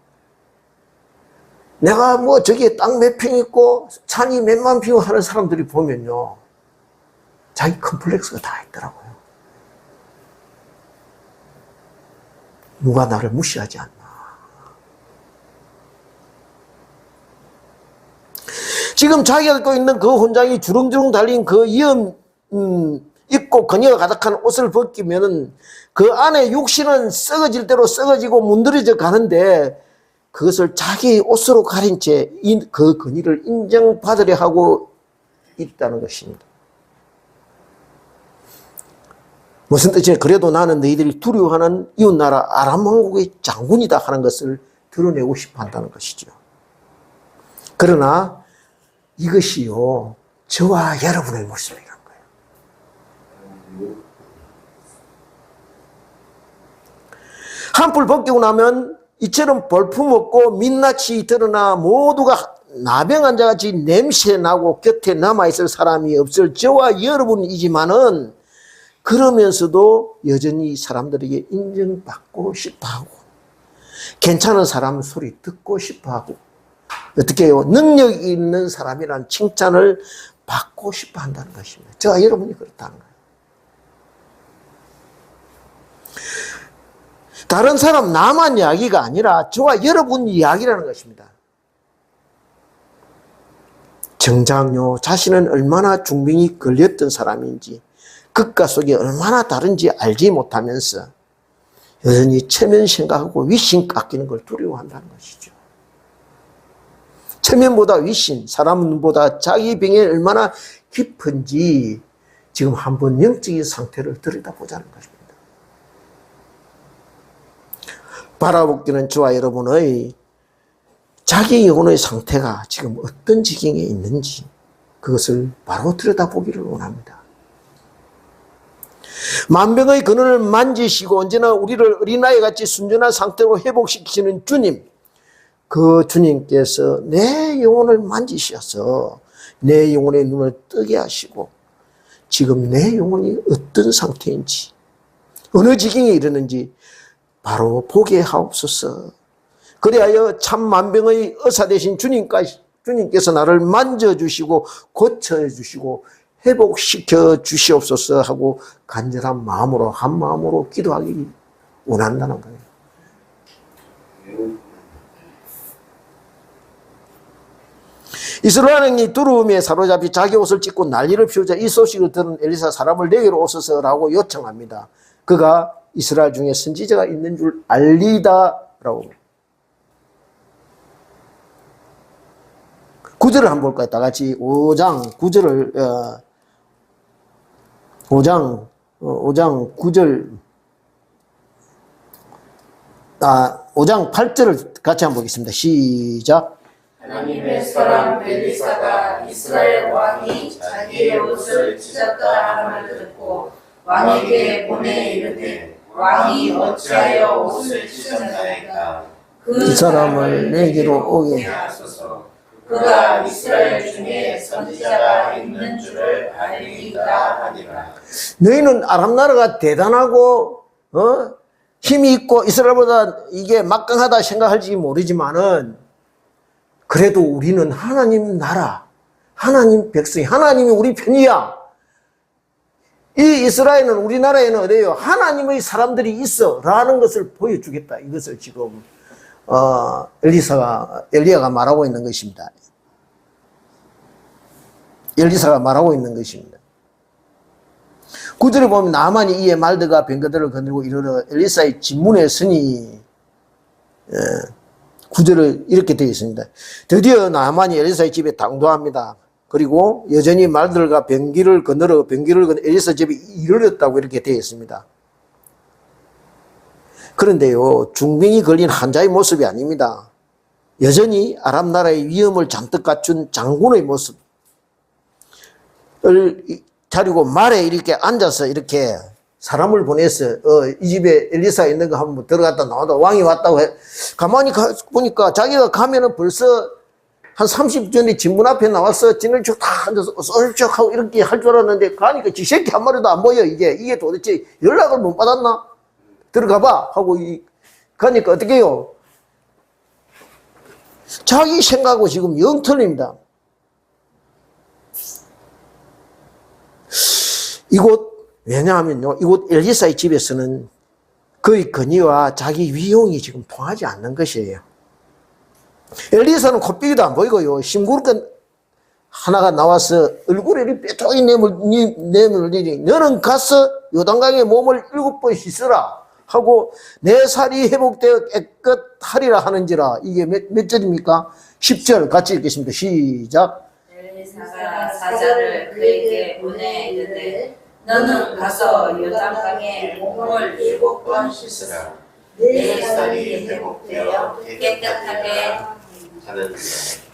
Speaker 1: 내가 뭐 저기에 땅 몇 평 있고 산이 몇만 평 하는 사람들이 보면요, 자기 컴플렉스가 다 있더라고요. 누가 나를 무시하지 않나. 지금 자기가 갖고 있는 그 혼장이 주렁주렁 달린 그 입고 그녀가 가득한 옷을 벗기면은 그 안에 육신은 썩어질 대로 썩어지고 문드러져 가는데, 그것을 자기 옷으로 가린 채 그 근위를 인정받으려 하고 있다는 것입니다. 무슨 뜻이냐? 그래도 나는 너희들이 두려워하는 이웃나라 아람 왕국의 장군이다 하는 것을 드러내고 싶어 한다는 것이죠. 그러나 이것이요, 저와 여러분의 모습이란 거예요. 한풀 벗기고 나면 이처럼 볼품없고 민낯이 드러나 모두가 나병 환자같이 냄새나고 곁에 남아있을 사람이 없을 저와 여러분이지만은, 그러면서도 여전히 사람들에게 인정받고 싶어하고, 괜찮은 사람 소리 듣고 싶어하고, 어떻게 해요? 능력 있는 사람이란 칭찬을 받고 싶어 한다는 것입니다. 저와 여러분이 그렇다는 거예요. 다른 사람 나만 이야기가 아니라 저와 여러분 이야기라는 것입니다. 정작요, 자신은 얼마나 중병이 걸렸던 사람인지, 극과 속이 얼마나 다른지 알지 못하면서 여전히 체면 생각하고 윗신 깎이는 걸 두려워한다는 것이죠. 체면보다 윗신, 사람보다 자기 병이 얼마나 깊은지 지금 한번 영적인 상태를 들여다보자는 것입니다. 바라보기는 저와 여러분의 자기 영혼의 상태가 지금 어떤 지경에 있는지 그것을 바로 들여다보기를 원합니다. 만병의 근원을 만지시고 언제나 우리를 어린아이같이 순전한 상태로 회복시키시는 주님, 그 주님께서 내 영혼을 만지셔서 내 영혼의 눈을 뜨게 하시고 지금 내 영혼이 어떤 상태인지, 어느 지경에 이르는지 바로 보게 하옵소서. 그리하여 참 만병의 의사 되신 주님께서 나를 만져주시고 고쳐주시고 회복시켜 주시옵소서 하고 간절한 마음으로, 한 마음으로 기도하기 원한다는 거예요. 이스라엘 왕이 두려움에 사로잡히 자기 옷을 찢고 난리를 피우자 이 소식을 들은 엘리사, 사람을 내게로 오소서라고 요청합니다. 그가 이스라엘 중에 선지자가 있는 줄 알리다라고. 9절을 한번 볼까요? 다 같이 5장 9절을 5장 9절 5장 8절을 같이 한번 보겠습니다. 시작.
Speaker 2: 하나님의 사람 엘리사가 이스라엘 왕이 자기의 옷을 찢었다 함을 듣고 왕에게 보내 이르되 왕이 어찌하여 옷을 찢었나이까? 그
Speaker 1: 사람을 내게로 오게
Speaker 2: 하소서. 그가 이스라엘 중에 선지자가 있는 줄을 알리이다 하니라.
Speaker 1: 너희는 아람 나라가 대단하고 힘이 있고 이스라엘보다 이게 막강하다 생각할지 모르지만은, 그래도 우리는 하나님 나라, 하나님 백성이, 하나님이 우리 편이야. 이 이스라엘은, 우리나라에는 어때요? 하나님의 사람들이 있어 라는 것을 보여주겠다. 이것을 지금 엘리야가 말하고 있는 것입니다. 엘리사가 말하고 있는 것입니다. 9절에 보면 나만이 이에 말드가 병거들을 거느리고 이르러 엘리사의 진문에 서니, 9절을 이렇게 되어 있습니다. 드디어 나만이 엘리사의 집에 당도합니다. 그리고 여전히 말들과 병기를 거느려 엘리사 집에 이르렀다고 이렇게 되어 있습니다. 그런데요, 중병이 걸린 환자의 모습이 아닙니다. 여전히 아람 나라의 위험을 잔뜩 갖춘 장군의 모습을 차리고 말에 이렇게 앉아서 이렇게 사람을 보냈어. 이 집에 엘리사 있는 거 한번 들어갔다 나와다 왕이 왔다고 해. 가만히 보니까 자기가 가면은 벌써 한 30분 전에 진문 앞에 나와서 진을 쭉 다 앉아서 썰쭉 하고 이렇게 할 줄 알았는데 가니까 지 새끼 한 마리도 안 보여. 이게 도대체 연락을 못 받았나? 들어가 봐 하고 가니까 어떻게 해요? 자기 생각하고 지금 영 틀립니다. 이곳, 왜냐하면요, 이곳 엘리사의 집에서는 그의 건의와 자기 위용이 지금 통하지 않는 것이에요. 엘리사는 코빼기도 안 보이고요, 심구르가 하나가 나와서 얼굴에 이렇게 뾰족이 내밀더니 너는 가서 요단강에 몸을 7번 씻으라 하고 내 살이 회복되어 깨끗하리라 하는지라. 이게 몇 절입니까? 10절 같이 읽겠습니다. 시작.
Speaker 2: 엘리사가 사자를 그에게 보내 이르되 너는 가서 요단강에 몸을 7번 씻으라. 내 살이 회복되어 깨끗하게 하는지라.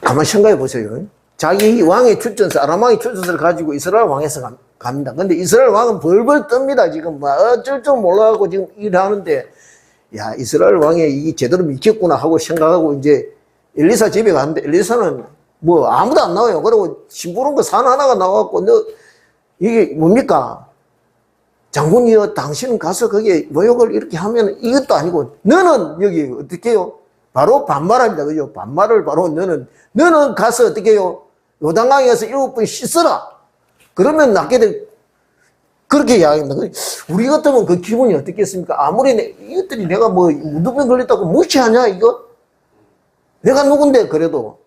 Speaker 1: 가만히 생각해 보세요. 자기 왕의 출전서, 아람 왕의 출전서를 가지고 이스라엘 왕에서 갑니다. 근데 이스라엘 왕은 벌벌 뜹니다. 지금 뭐 어쩔 줄 몰라가지고 지금 일하는데, 야, 이스라엘 왕이 이 제대로 믿겠구나 하고 생각하고 이제 엘리사 집에 갔는데 엘리사는 뭐 아무도 안 나와요. 그리고 심부름 거 산 하나가 나와갖고 너 이게 뭡니까? 장군이여, 당신은 가서 거기에 모욕을 이렇게 하면 이것도 아니고 너는 여기 어떻게 해요? 바로 반말합니다. 그죠? 반말을 바로 너는 가서 어떻게 해요? 요단강에서 7번 씻어라. 그러면 낫게 될, 그렇게 이야기합니다. 우리 같으면 그 기분이 어떻겠습니까? 아무리 이것들이 내가 뭐 무덤에 걸렸다고 무시하냐, 이거? 내가 누군데, 그래도.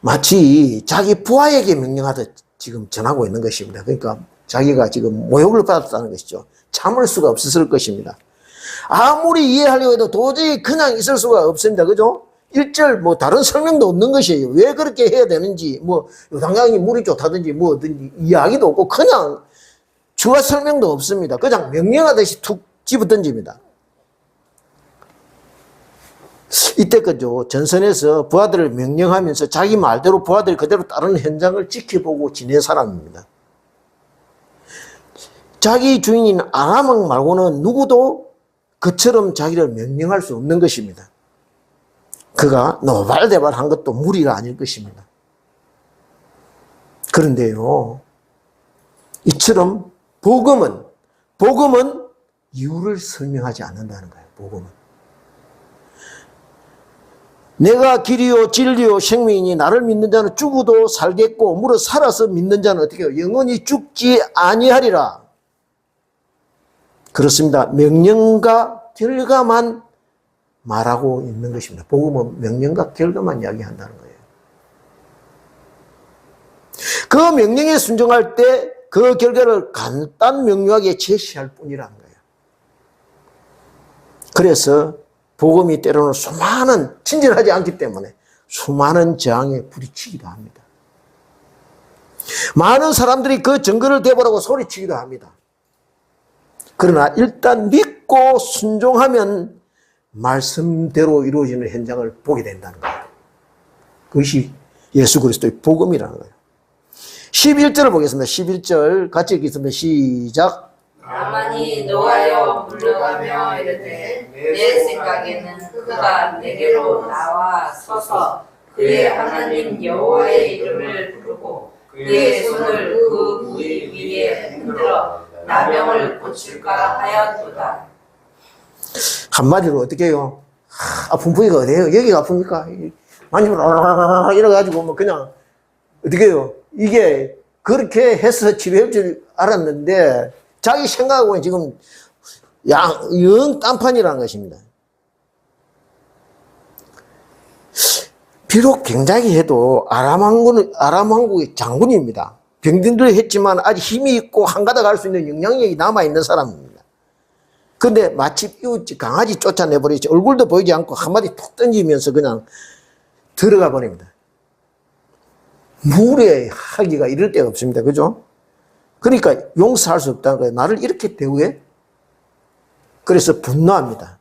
Speaker 1: 마치 자기 부하에게 명령하듯 지금 전하고 있는 것입니다. 그러니까 자기가 지금 모욕을 받았다는 것이죠. 참을 수가 없었을 것입니다. 아무리 이해하려고 해도 도저히 그냥 있을 수가 없습니다. 그죠? 1절 뭐 다른 설명도 없는 것이에요. 왜 그렇게 해야 되는지, 뭐 요단강이 물이 좋다든지 뭐든지 이야기도 없고 그냥 추가 설명도 없습니다. 그냥 명령하듯이 툭 집어 던집니다. 이때 그죠, 전선에서 부하들을 명령하면서 자기 말대로 부하들이 그대로 다른 현장을 지켜보고 지낸 사람입니다. 자기 주인인 아람 왕 말고는 누구도 그처럼 자기를 명령할 수 없는 것입니다. 그가 노발대발한 것도 무리가 아닐 것입니다. 그런데요, 이처럼 복음은 이유를 설명하지 않는다는 거예요. 복음은. 내가 길이요 진리요 생명이니 나를 믿는 자는 죽어도 살겠고 무릇 살아서 믿는 자는 어떻게 해요? 영원히 죽지 아니하리라. 그렇습니다. 명령과 결과만 말하고 있는 것입니다. 복음은 명령과 결과만 이야기한다는 거예요. 그 명령에 순종할 때 그 결과를 간단 명료하게 제시할 뿐이라는 거예요. 그래서 복음이 때로는 수많은, 친절하지 않기 때문에 수많은 저항에 부딪히기도 합니다. 많은 사람들이 그 증거를 대보라고 소리치기도 합니다. 그러나 일단 믿고 순종하면 말씀대로 이루어지는 현장을 보게 된다는 거예요. 그것이 예수 그리스도의 복음이라는 거예요. 11절을 보겠습니다. 11절 같이 읽겠습니다. 시작.
Speaker 2: 나만이 노하여 물러가며 이르되 내 생각에는 그가 내게로 나와 서서 그의 하나님 여호와의 이름을 부르고 그의 손을 그 부위 위에 흔들어 나병을 고칠까 하였도다.
Speaker 1: 한마디로 어떻게 해요? 아픈 부위가 어디예요? 여기가 아픕니까? 만지면 이래가지고 뭐 그냥 어떻게 해요? 이게 그렇게 해서 치료할 줄 알았는데 자기 생각하고는 지금 영 딴판이라는 것입니다. 비록 굉장히 해도 아람 왕국의 장군입니다. 병든들 했지만 아직 힘이 있고 한가닥 할 수 있는 영향력이 남아있는 사람입니다. 근데 마치 이웃집 강아지 쫓아내버리지 얼굴도 보이지 않고 한마디 툭 던지면서 그냥 들어가 버립니다. 무례하기가 이럴 데가 없습니다. 그죠? 그러니까 용서할 수 없다는 거예요. 나를 이렇게 대우해? 그래서 분노합니다.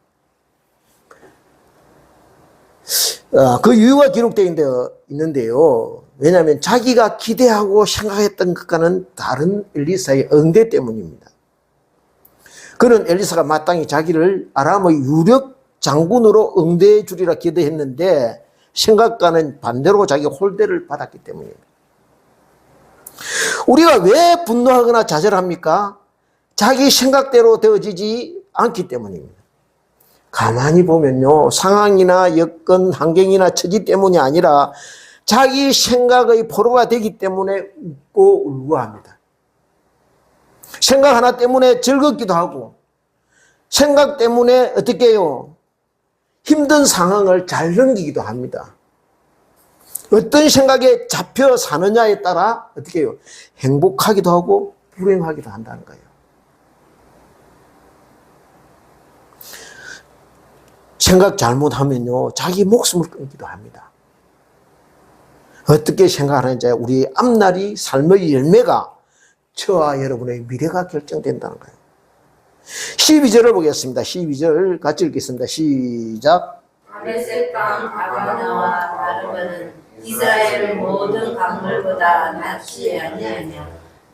Speaker 1: 그 이유가 기록되어 있는데요. 왜냐하면 자기가 기대하고 생각했던 것과는 다른 엘리사의 응대 때문입니다. 그는 엘리사가 마땅히 자기를 아람의 유력 장군으로 응대해 주리라 기대했는데 생각과는 반대로 자기 홀대를 받았기 때문입니다. 우리가 왜 분노하거나 좌절합니까? 자기 생각대로 되어지지 않기 때문입니다. 가만히 보면요, 상황이나 여건, 환경이나 처지 때문이 아니라 자기 생각의 포로가 되기 때문에 웃고 울고 합니다. 생각 하나 때문에 즐겁기도 하고, 생각 때문에 어떻게 해요? 힘든 상황을 잘 넘기기도 합니다. 어떤 생각에 잡혀 사느냐에 따라 어떻게 해요? 행복하기도 하고 불행하기도 한다는 거예요. 생각 잘못하면요, 자기 목숨을 끊기도 합니다. 어떻게 생각하는지 우리 앞날이 삶의 열매가 저와 여러분의 미래가 결정된다는 거예요. 12절을 보겠습니다. 12절 같이 읽겠습니다. 시작.
Speaker 2: 블레셋 땅 아바나와 아르바는 이스라엘 모든 강물보다 낫지 아니하며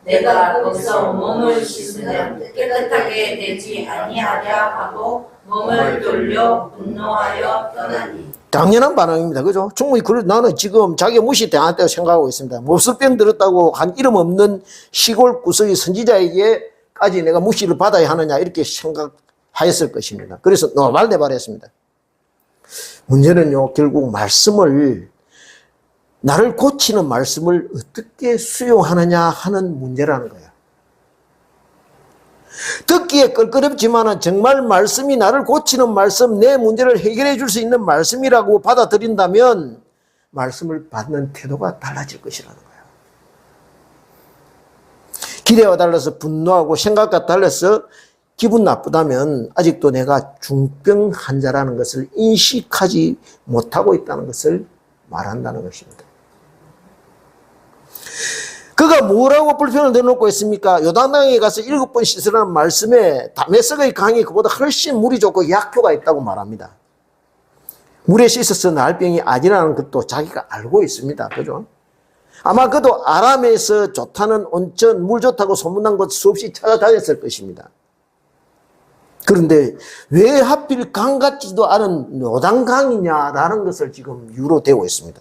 Speaker 2: 내가 거기서 몸을 씻으면 깨끗하게 되지 아니하랴 하고 몸을 돌려 분노하여 떠나니.
Speaker 1: 당연한 반응입니다. 그죠? 충분히 나는 지금 자기 무시당했다고 생각하고 있습니다. 몹쓸병 들었다고 한 이름 없는 시골 구석의 선지자에게까지 내가 무시를 받아야 하느냐 이렇게 생각하였을 것입니다. 그래서 노발대발했습니다. 문제는요, 결국 나를 고치는 말씀을 어떻게 수용하느냐 하는 문제라는 거예요. 듣기에 껄끄럽지만 정말 말씀이 나를 고치는 말씀, 내 문제를 해결해 줄 수 있는 말씀이라고 받아들인다면 말씀을 받는 태도가 달라질 것이라는 거예요. 기대와 달라서 분노하고 생각과 달라서 기분 나쁘다면 아직도 내가 중병 환자라는 것을 인식하지 못하고 있다는 것을 말한다는 것입니다. 그가 뭐라고 불평을 내놓고 있습니까? 요단강에 가서 7번 씻으라는 말씀에 다메섹의 강이 그보다 훨씬 물이 좋고 약효가 있다고 말합니다. 물에 씻어서 나을 병이 아니라는 것도 자기가 알고 있습니다. 그죠? 아마 그도 아람에서 좋다는 온천, 물 좋다고 소문난 곳 수없이 찾아다녔을 것입니다. 그런데 왜 하필 강 같지도 않은 요단강이냐라는 것을 지금 이유로 대고 있습니다.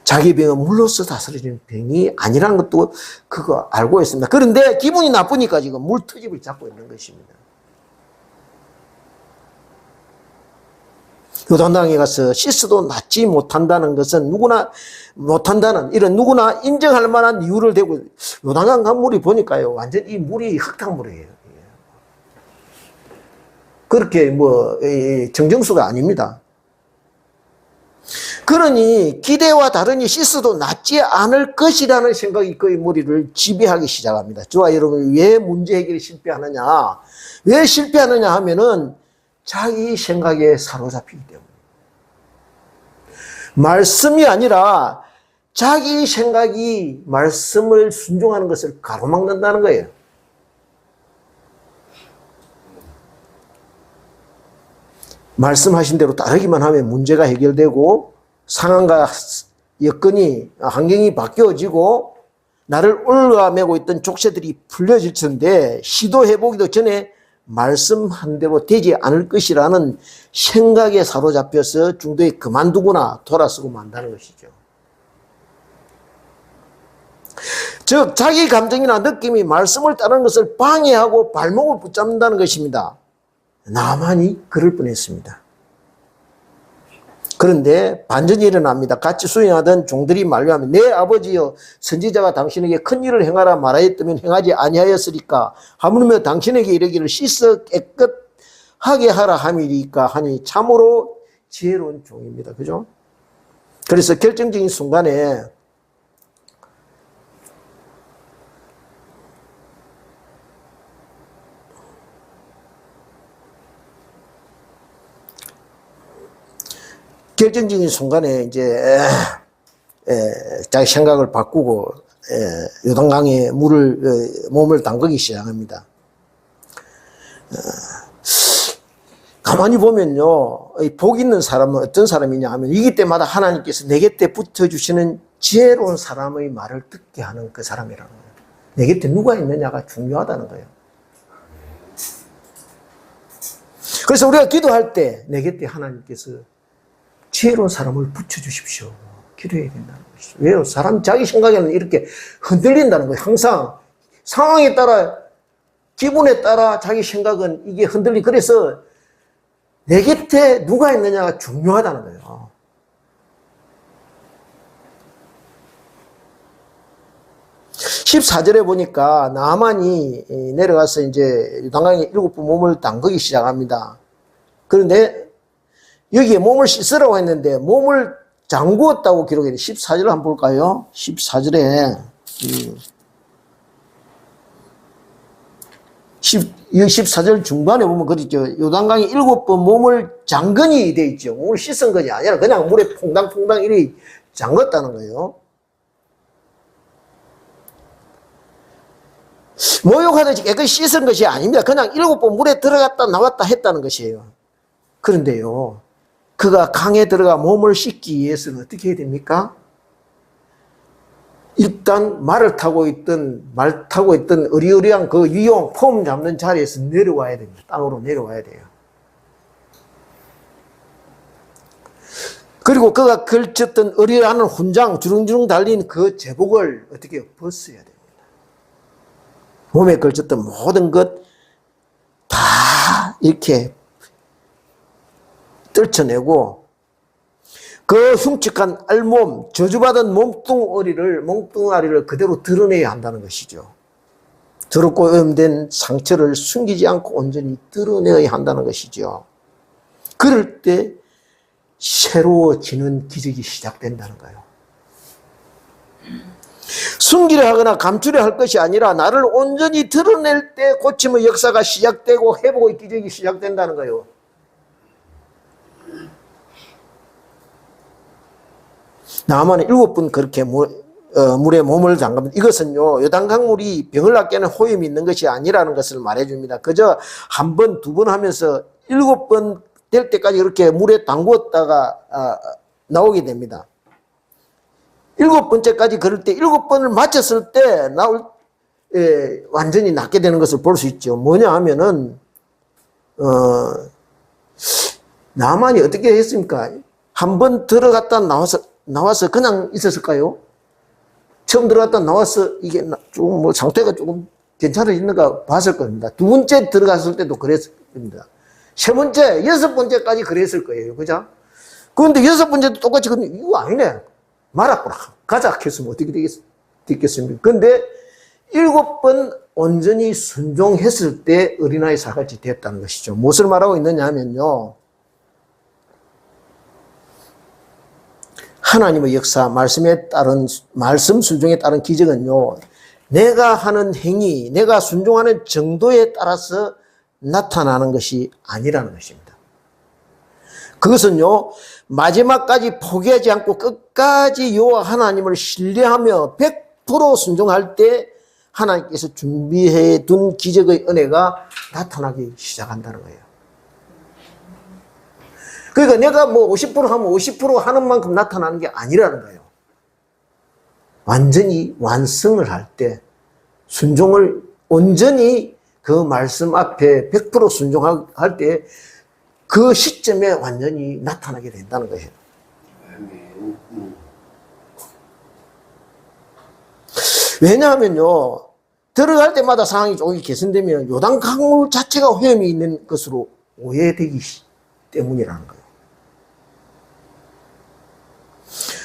Speaker 1: 자기 병은 물로서 다스려지는 병이 아니라는 것도 그거 알고 있습니다. 그런데 기분이 나쁘니까 지금 물터집을 잡고 있는 것입니다. 요단강에 가서 씻어도 낫지 못한다는 것은 누구나 인정할 만한 이유를 대고, 요단강 강물이 보니까요, 완전 이 물이 흙탕물이에요. 그렇게 정정수가 아닙니다. 그러니 기대와 다르니 씻어도 낫지 않을 것이라는 생각이 그의 머리를 지배하기 시작합니다. 저와 여러분이 왜 문제 해결에 실패하느냐, 왜 실패하느냐 하면은 자기 생각에 사로잡히기 때문에. 말씀이 아니라 자기 생각이 말씀을 순종하는 것을 가로막는다는 거예요. 말씀하신 대로 따르기만 하면 문제가 해결되고 상황과 여건이, 환경이 바뀌어지고 나를 올라매고 있던 족쇄들이 풀려질 텐데 시도해보기도 전에 말씀한 대로 되지 않을 것이라는 생각에 사로잡혀서 중도에 그만두거나 돌아서고 만다는 것이죠. 즉 자기 감정이나 느낌이 말씀을 따르는 것을 방해하고 발목을 붙잡는다는 것입니다. 나만이 그럴 뻔했습니다. 그런데 반전이 일어납니다. 같이 수행하던 종들이 말하며 내 아버지여 선지자가 당신에게 큰 일을 행하라 말하였다면 행하지 아니하였으리까 하물며 당신에게 이르기를 씻어 깨끗하게 하라 함이리까 하니 참으로 지혜로운 종입니다. 그죠? 그래서 결정적인 순간에 이제 자기 생각을 바꾸고 요단강에 몸을 담그기 시작합니다. 가만히 보면요, 이 복 있는 사람은 어떤 사람이냐 하면 위기 때마다 하나님께서 내 곁에 붙어주시는 지혜로운 사람의 말을 듣게 하는 그 사람이라는 거예요. 내 곁에 누가 있느냐가 중요하다는 거예요. 그래서 우리가 기도할 때 내 곁에 하나님께서 지혜로운 사람을 붙여주십시오. 기도해야 된다는 것이죠. 왜요? 사람 자기 생각에는 이렇게 흔들린다는 거예요. 항상 상황에 따라, 기분에 따라 자기 생각은 이게 흔들리. 그래서 내 곁에 누가 있느냐가 중요하다는 거예요. (14절에) 보니까 나만이 내려가서 이제 요단강에 7번 몸을 담그기 시작합니다. 그런데 여기에 몸을 씻으라고 했는데 몸을 잠그었다고 기록해요. 14절을 한번 볼까요? 14절에 14절 중반에 보면 그렇죠. 요단강에 7번 몸을 잠근이 돼 있죠. 몸을 씻은 것이 아니라 그냥 물에 퐁당퐁당 이렇게 잠갔다는 거예요. 목욕하듯이 깨끗이 씻은 것이 아닙니다. 그냥 7번 물에 들어갔다 나왔다 했다는 것이에요. 그런데요, 그가 강에 들어가 몸을 씻기 위해서는 어떻게 해야 됩니까? 일단 말 타고 있던 어리어리한 그 위용, 폼 잡는 자리에서 내려와야 됩니다. 땅으로 내려와야 돼요. 그리고 그가 걸쳤던 어리어리한 훈장, 주렁주렁 달린 그 제복을 어떻게 벗어야 됩니다. 몸에 걸쳤던 모든 것 다 이렇게 떨쳐내고 그 흉측한 알몸, 저주받은 몸뚱아리를 그대로 드러내야 한다는 것이죠. 더럽고 오염된 상처를 숨기지 않고 온전히 드러내야 한다는 것이죠. 그럴 때 새로워지는 기적이 시작된다는 거예요. 숨기려 하거나 감추려 할 것이 아니라 나를 온전히 드러낼 때 고침의 역사가 시작되고 회복의 기적이 시작된다는 거예요. 나만은 7번 그렇게 물에 몸을 담갑니다. 이것은요, 요단강물이 병을 낫게 하는 호염이 있는 것이 아니라는 것을 말해줍니다. 그저 한 번, 두 번 하면서 7번 될 때까지 그렇게 물에 담궜다가 나오게 됩니다. 7번째까지 그럴 때 7번을 마쳤을 때 완전히 낫게 되는 것을 볼 수 있죠. 뭐냐 하면은 나만이 어떻게 했습니까? 한 번 들어갔다 나와서 그냥 있었을까요? 처음 들어갔다 나와서 이게 좀 뭐 상태가 조금 괜찮아지는가 봤을 겁니다. 두 번째 들어갔을 때도 그랬을 겁니다. 세 번째, 6번째까지 그랬을 거예요. 그죠? 그런데 6번째도 똑같이 이거 아니네. 말았구나. 가자 했으면 어떻게 되겠습니까? 근데 7번 온전히 순종했을 때 어린아이 살같이 됐다는 것이죠. 무엇을 말하고 있느냐 하면요, 하나님의 역사, 말씀 순종에 따른 기적은요, 내가 하는 행위, 내가 순종하는 정도에 따라서 나타나는 것이 아니라는 것입니다. 그것은요, 마지막까지 포기하지 않고 끝까지 여호와 하나님을 신뢰하며 100% 순종할 때 하나님께서 준비해 둔 기적의 은혜가 나타나기 시작한다는 거예요. 그러니까 내가 뭐 50% 하면 50% 하는 만큼 나타나는 게 아니라는 거예요. 완전히 완성을 할 때, 순종을 온전히 그 말씀 앞에 100% 순종할 때 그 시점에 완전히 나타나게 된다는 거예요. 왜냐하면요, 들어갈 때마다 상황이 조금 개선되면 요단 강물 자체가 오염이 있는 것으로 오해되기 때문이라는 거예요.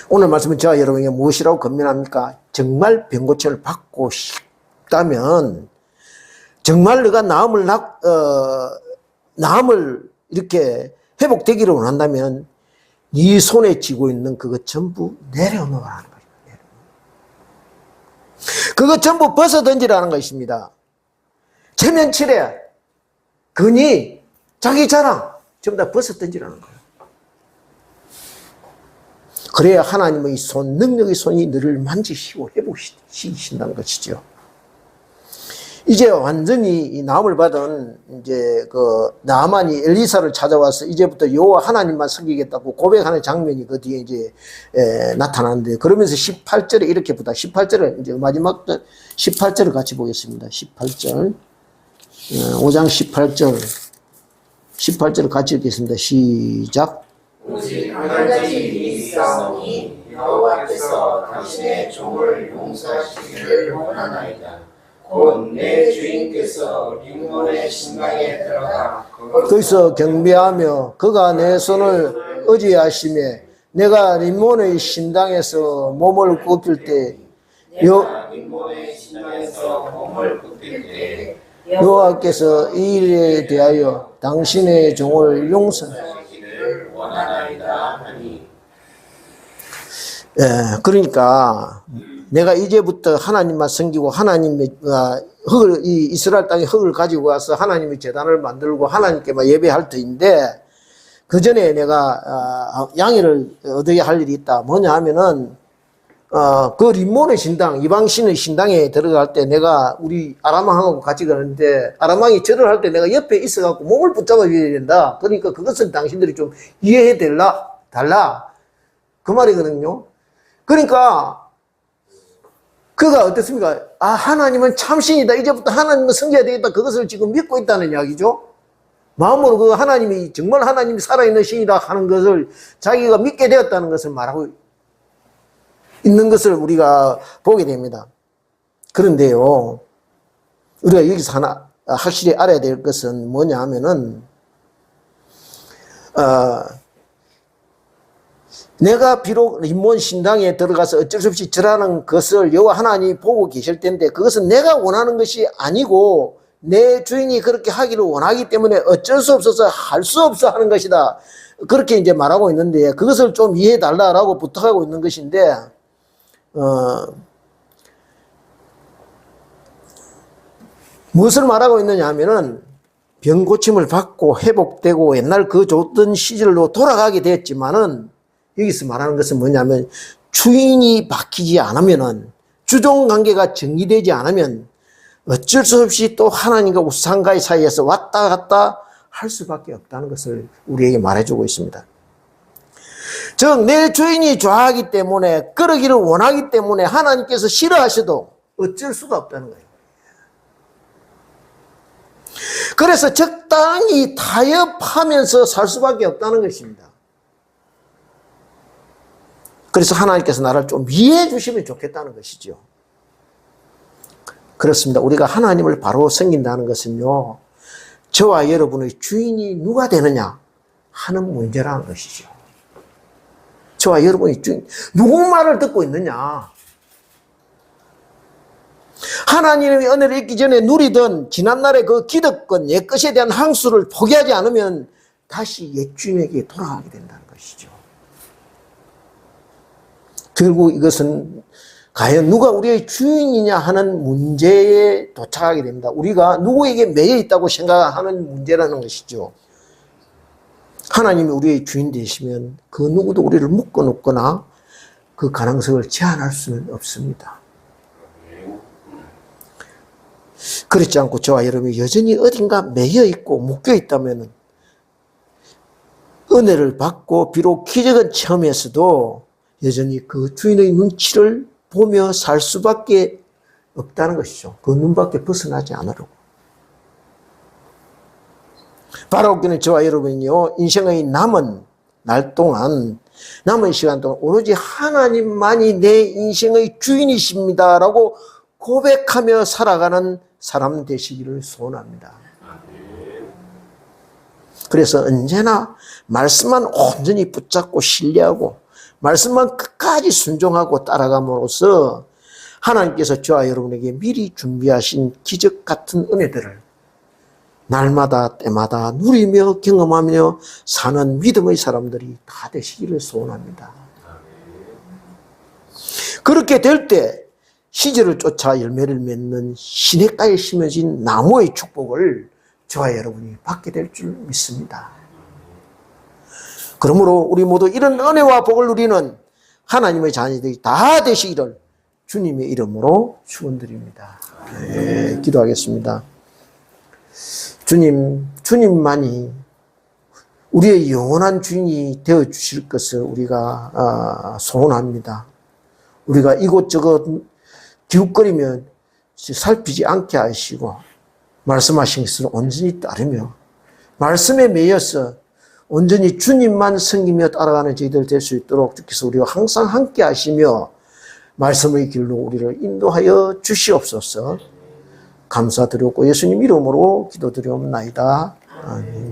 Speaker 1: 오늘 말씀은 제가 여러분에게 무엇이라고 권면합니까? 정말 병고침을 받고 싶다면, 정말 내가 나음을 이렇게 회복되기를 원한다면 네 손에 쥐고 있는 그거 전부 내려놓으라는 거예요. 그거 전부 벗어던지라는 것입니다. 체면치레, 근위, 자기 자랑 전부 다 벗어던지라는 거예요. 그래야 하나님의 능력의 손이 너를 만지시고 회복시키신다는 것이죠. 이제 완전히 이 나음을 받은 이제 그 나아만이 엘리사를 찾아와서 이제부터 여호와 하나님만 섬기겠다고 고백하는 장면이 그 뒤에 이제 나타나는데, 그러면서 18절에 이렇게 부다. 18절을 이제 마지막 18절을 같이 보겠습니다. 18절. 5장 18절을 같이 읽겠습니다. 시작.
Speaker 2: 오직 한 가지 있사오니 여호와께서 당신의 종을 용서하시기를 원하나이다. 곧 내 주인께서 림몬의 신당에 들어가
Speaker 1: 거기서 경배하며 그가 내 손을 의지하시매 내가 림몬의 신당에서 몸을 굽힐 때
Speaker 2: 림몬의 신당에서 몸을 굽힐 때
Speaker 1: 여호와께서 이 일에 대하여 당신의 종을
Speaker 2: 용서하시기를 원하나이다 하니.
Speaker 1: 그러니까 내가 이제부터 하나님만 섬기고 하나님의 흙을, 이 이스라엘 땅에 흙을 가지고 와서 하나님의 제단을 만들고 하나님께만 예배할 터인데, 그 전에 내가 양해를 얻어야 할 일이 있다. 뭐냐 하면은 그 림몬의 신당, 이방신의 신당에 들어갈 때 내가 우리 아람왕하고 같이 가는데, 아람왕이 절을 할 때 내가 옆에 있어갖고 몸을 붙잡아 줘야 된다. 그러니까 그것은 당신들이 좀 이해해 달라. 그 말이거든요. 그러니까 그가 어떻습니까? 하나님은 참신이다. 이제부터 하나님은 섬겨야 되겠다. 그것을 지금 믿고 있다는 이야기죠. 마음으로 그 하나님이 정말 하나님이 살아있는 신이다 하는 것을 자기가 믿게 되었다는 것을 말하고 있는 것을 우리가 보게 됩니다. 그런데요, 우리가 여기서 하나 확실히 알아야 될 것은 뭐냐 하면은, 내가 비록 림몬 신당에 들어가서 어쩔 수 없이 절하는 것을 여호와 하나님이 보고 계실 텐데, 그것은 내가 원하는 것이 아니고 내 주인이 그렇게 하기를 원하기 때문에 어쩔 수 없어서 할 수 없어 하는 것이다. 그렇게 이제 말하고 있는데, 그것을 좀 이해해 달라라고 부탁하고 있는 것인데, 무엇을 말하고 있느냐 하면은, 병 고침을 받고 회복되고 옛날 그 좋던 시절로 돌아가게 됐지만은, 여기서 말하는 것은 뭐냐면, 주인이 바뀌지 않으면은, 주종 관계가 정리되지 않으면 어쩔 수 없이 또 하나님과 우상과의 사이에서 왔다 갔다 할 수밖에 없다는 것을 우리에게 말해주고 있습니다. 즉, 내 주인이 좋아하기 때문에, 그러기를 원하기 때문에 하나님께서 싫어하셔도 어쩔 수가 없다는 거예요. 그래서 적당히 타협하면서 살 수밖에 없다는 것입니다. 그래서 하나님께서 나를 좀 이해해 주시면 좋겠다는 것이죠. 그렇습니다. 우리가 하나님을 바로 섬긴다는 것은요, 저와 여러분의 주인이 누가 되느냐 하는 문제라는 것이죠. 저와 여러분의 주인, 누구 말을 듣고 있느냐. 하나님의 은혜를 잊기 전에 누리던 지난날의 그 기득권, 옛것에 대한 항수를 포기하지 않으면 다시 옛 주인에게 돌아가게 된다는 것이죠. 결국 이것은 과연 누가 우리의 주인이냐 하는 문제에 도착하게 됩니다. 우리가 누구에게 매여 있다고 생각하는 문제라는 것이죠. 하나님이 우리의 주인 되시면 그 누구도 우리를 묶어놓거나 그 가능성을 제한할 수는 없습니다. 그렇지 않고 저와 여러분이 여전히 어딘가 매여 있고 묶여 있다면 은혜를 받고 비록 기적은 처음에서도 여전히 그 주인의 눈치를 보며 살 수밖에 없다는 것이죠. 그 눈밖에 벗어나지 않으려고. 바라옵기는 저와 여러분이요, 인생의 남은 날 동안, 남은 시간 동안 오로지 하나님만이 내 인생의 주인이십니다라고 고백하며 살아가는 사람 되시기를 소원합니다. 그래서 언제나 말씀만 온전히 붙잡고 신뢰하고 말씀만 끝까지 순종하고 따라감으로써 하나님께서 저와 여러분에게 미리 준비하신 기적 같은 은혜들을 날마다 때마다 누리며 경험하며 사는 믿음의 사람들이 다 되시기를 소원합니다. 그렇게 될 때 시절을 쫓아 열매를 맺는 시냇가에 심어진 나무의 축복을 저와 여러분이 받게 될 줄 믿습니다. 그러므로 우리 모두 이런 은혜와 복을 누리는 하나님의 자녀들이 다 되시기를 주님의 이름으로 축원드립니다. 기도하겠습니다. 주님, 주님만이 우리의 영원한 주인이 되어 주실 것을 우리가 소원합니다. 우리가 이곳저곳 기웃거리면 살피지 않게 하시고 말씀하신 것을 온전히 따르며 말씀에 매여서 온전히 주님만 섬기며 따라가는 저희들 될 수 있도록 주께서 우리와 항상 함께 하시며 말씀의 길로 우리를 인도하여 주시옵소서. 감사드렸고 예수님 이름으로 기도드리옵나이다. 아멘.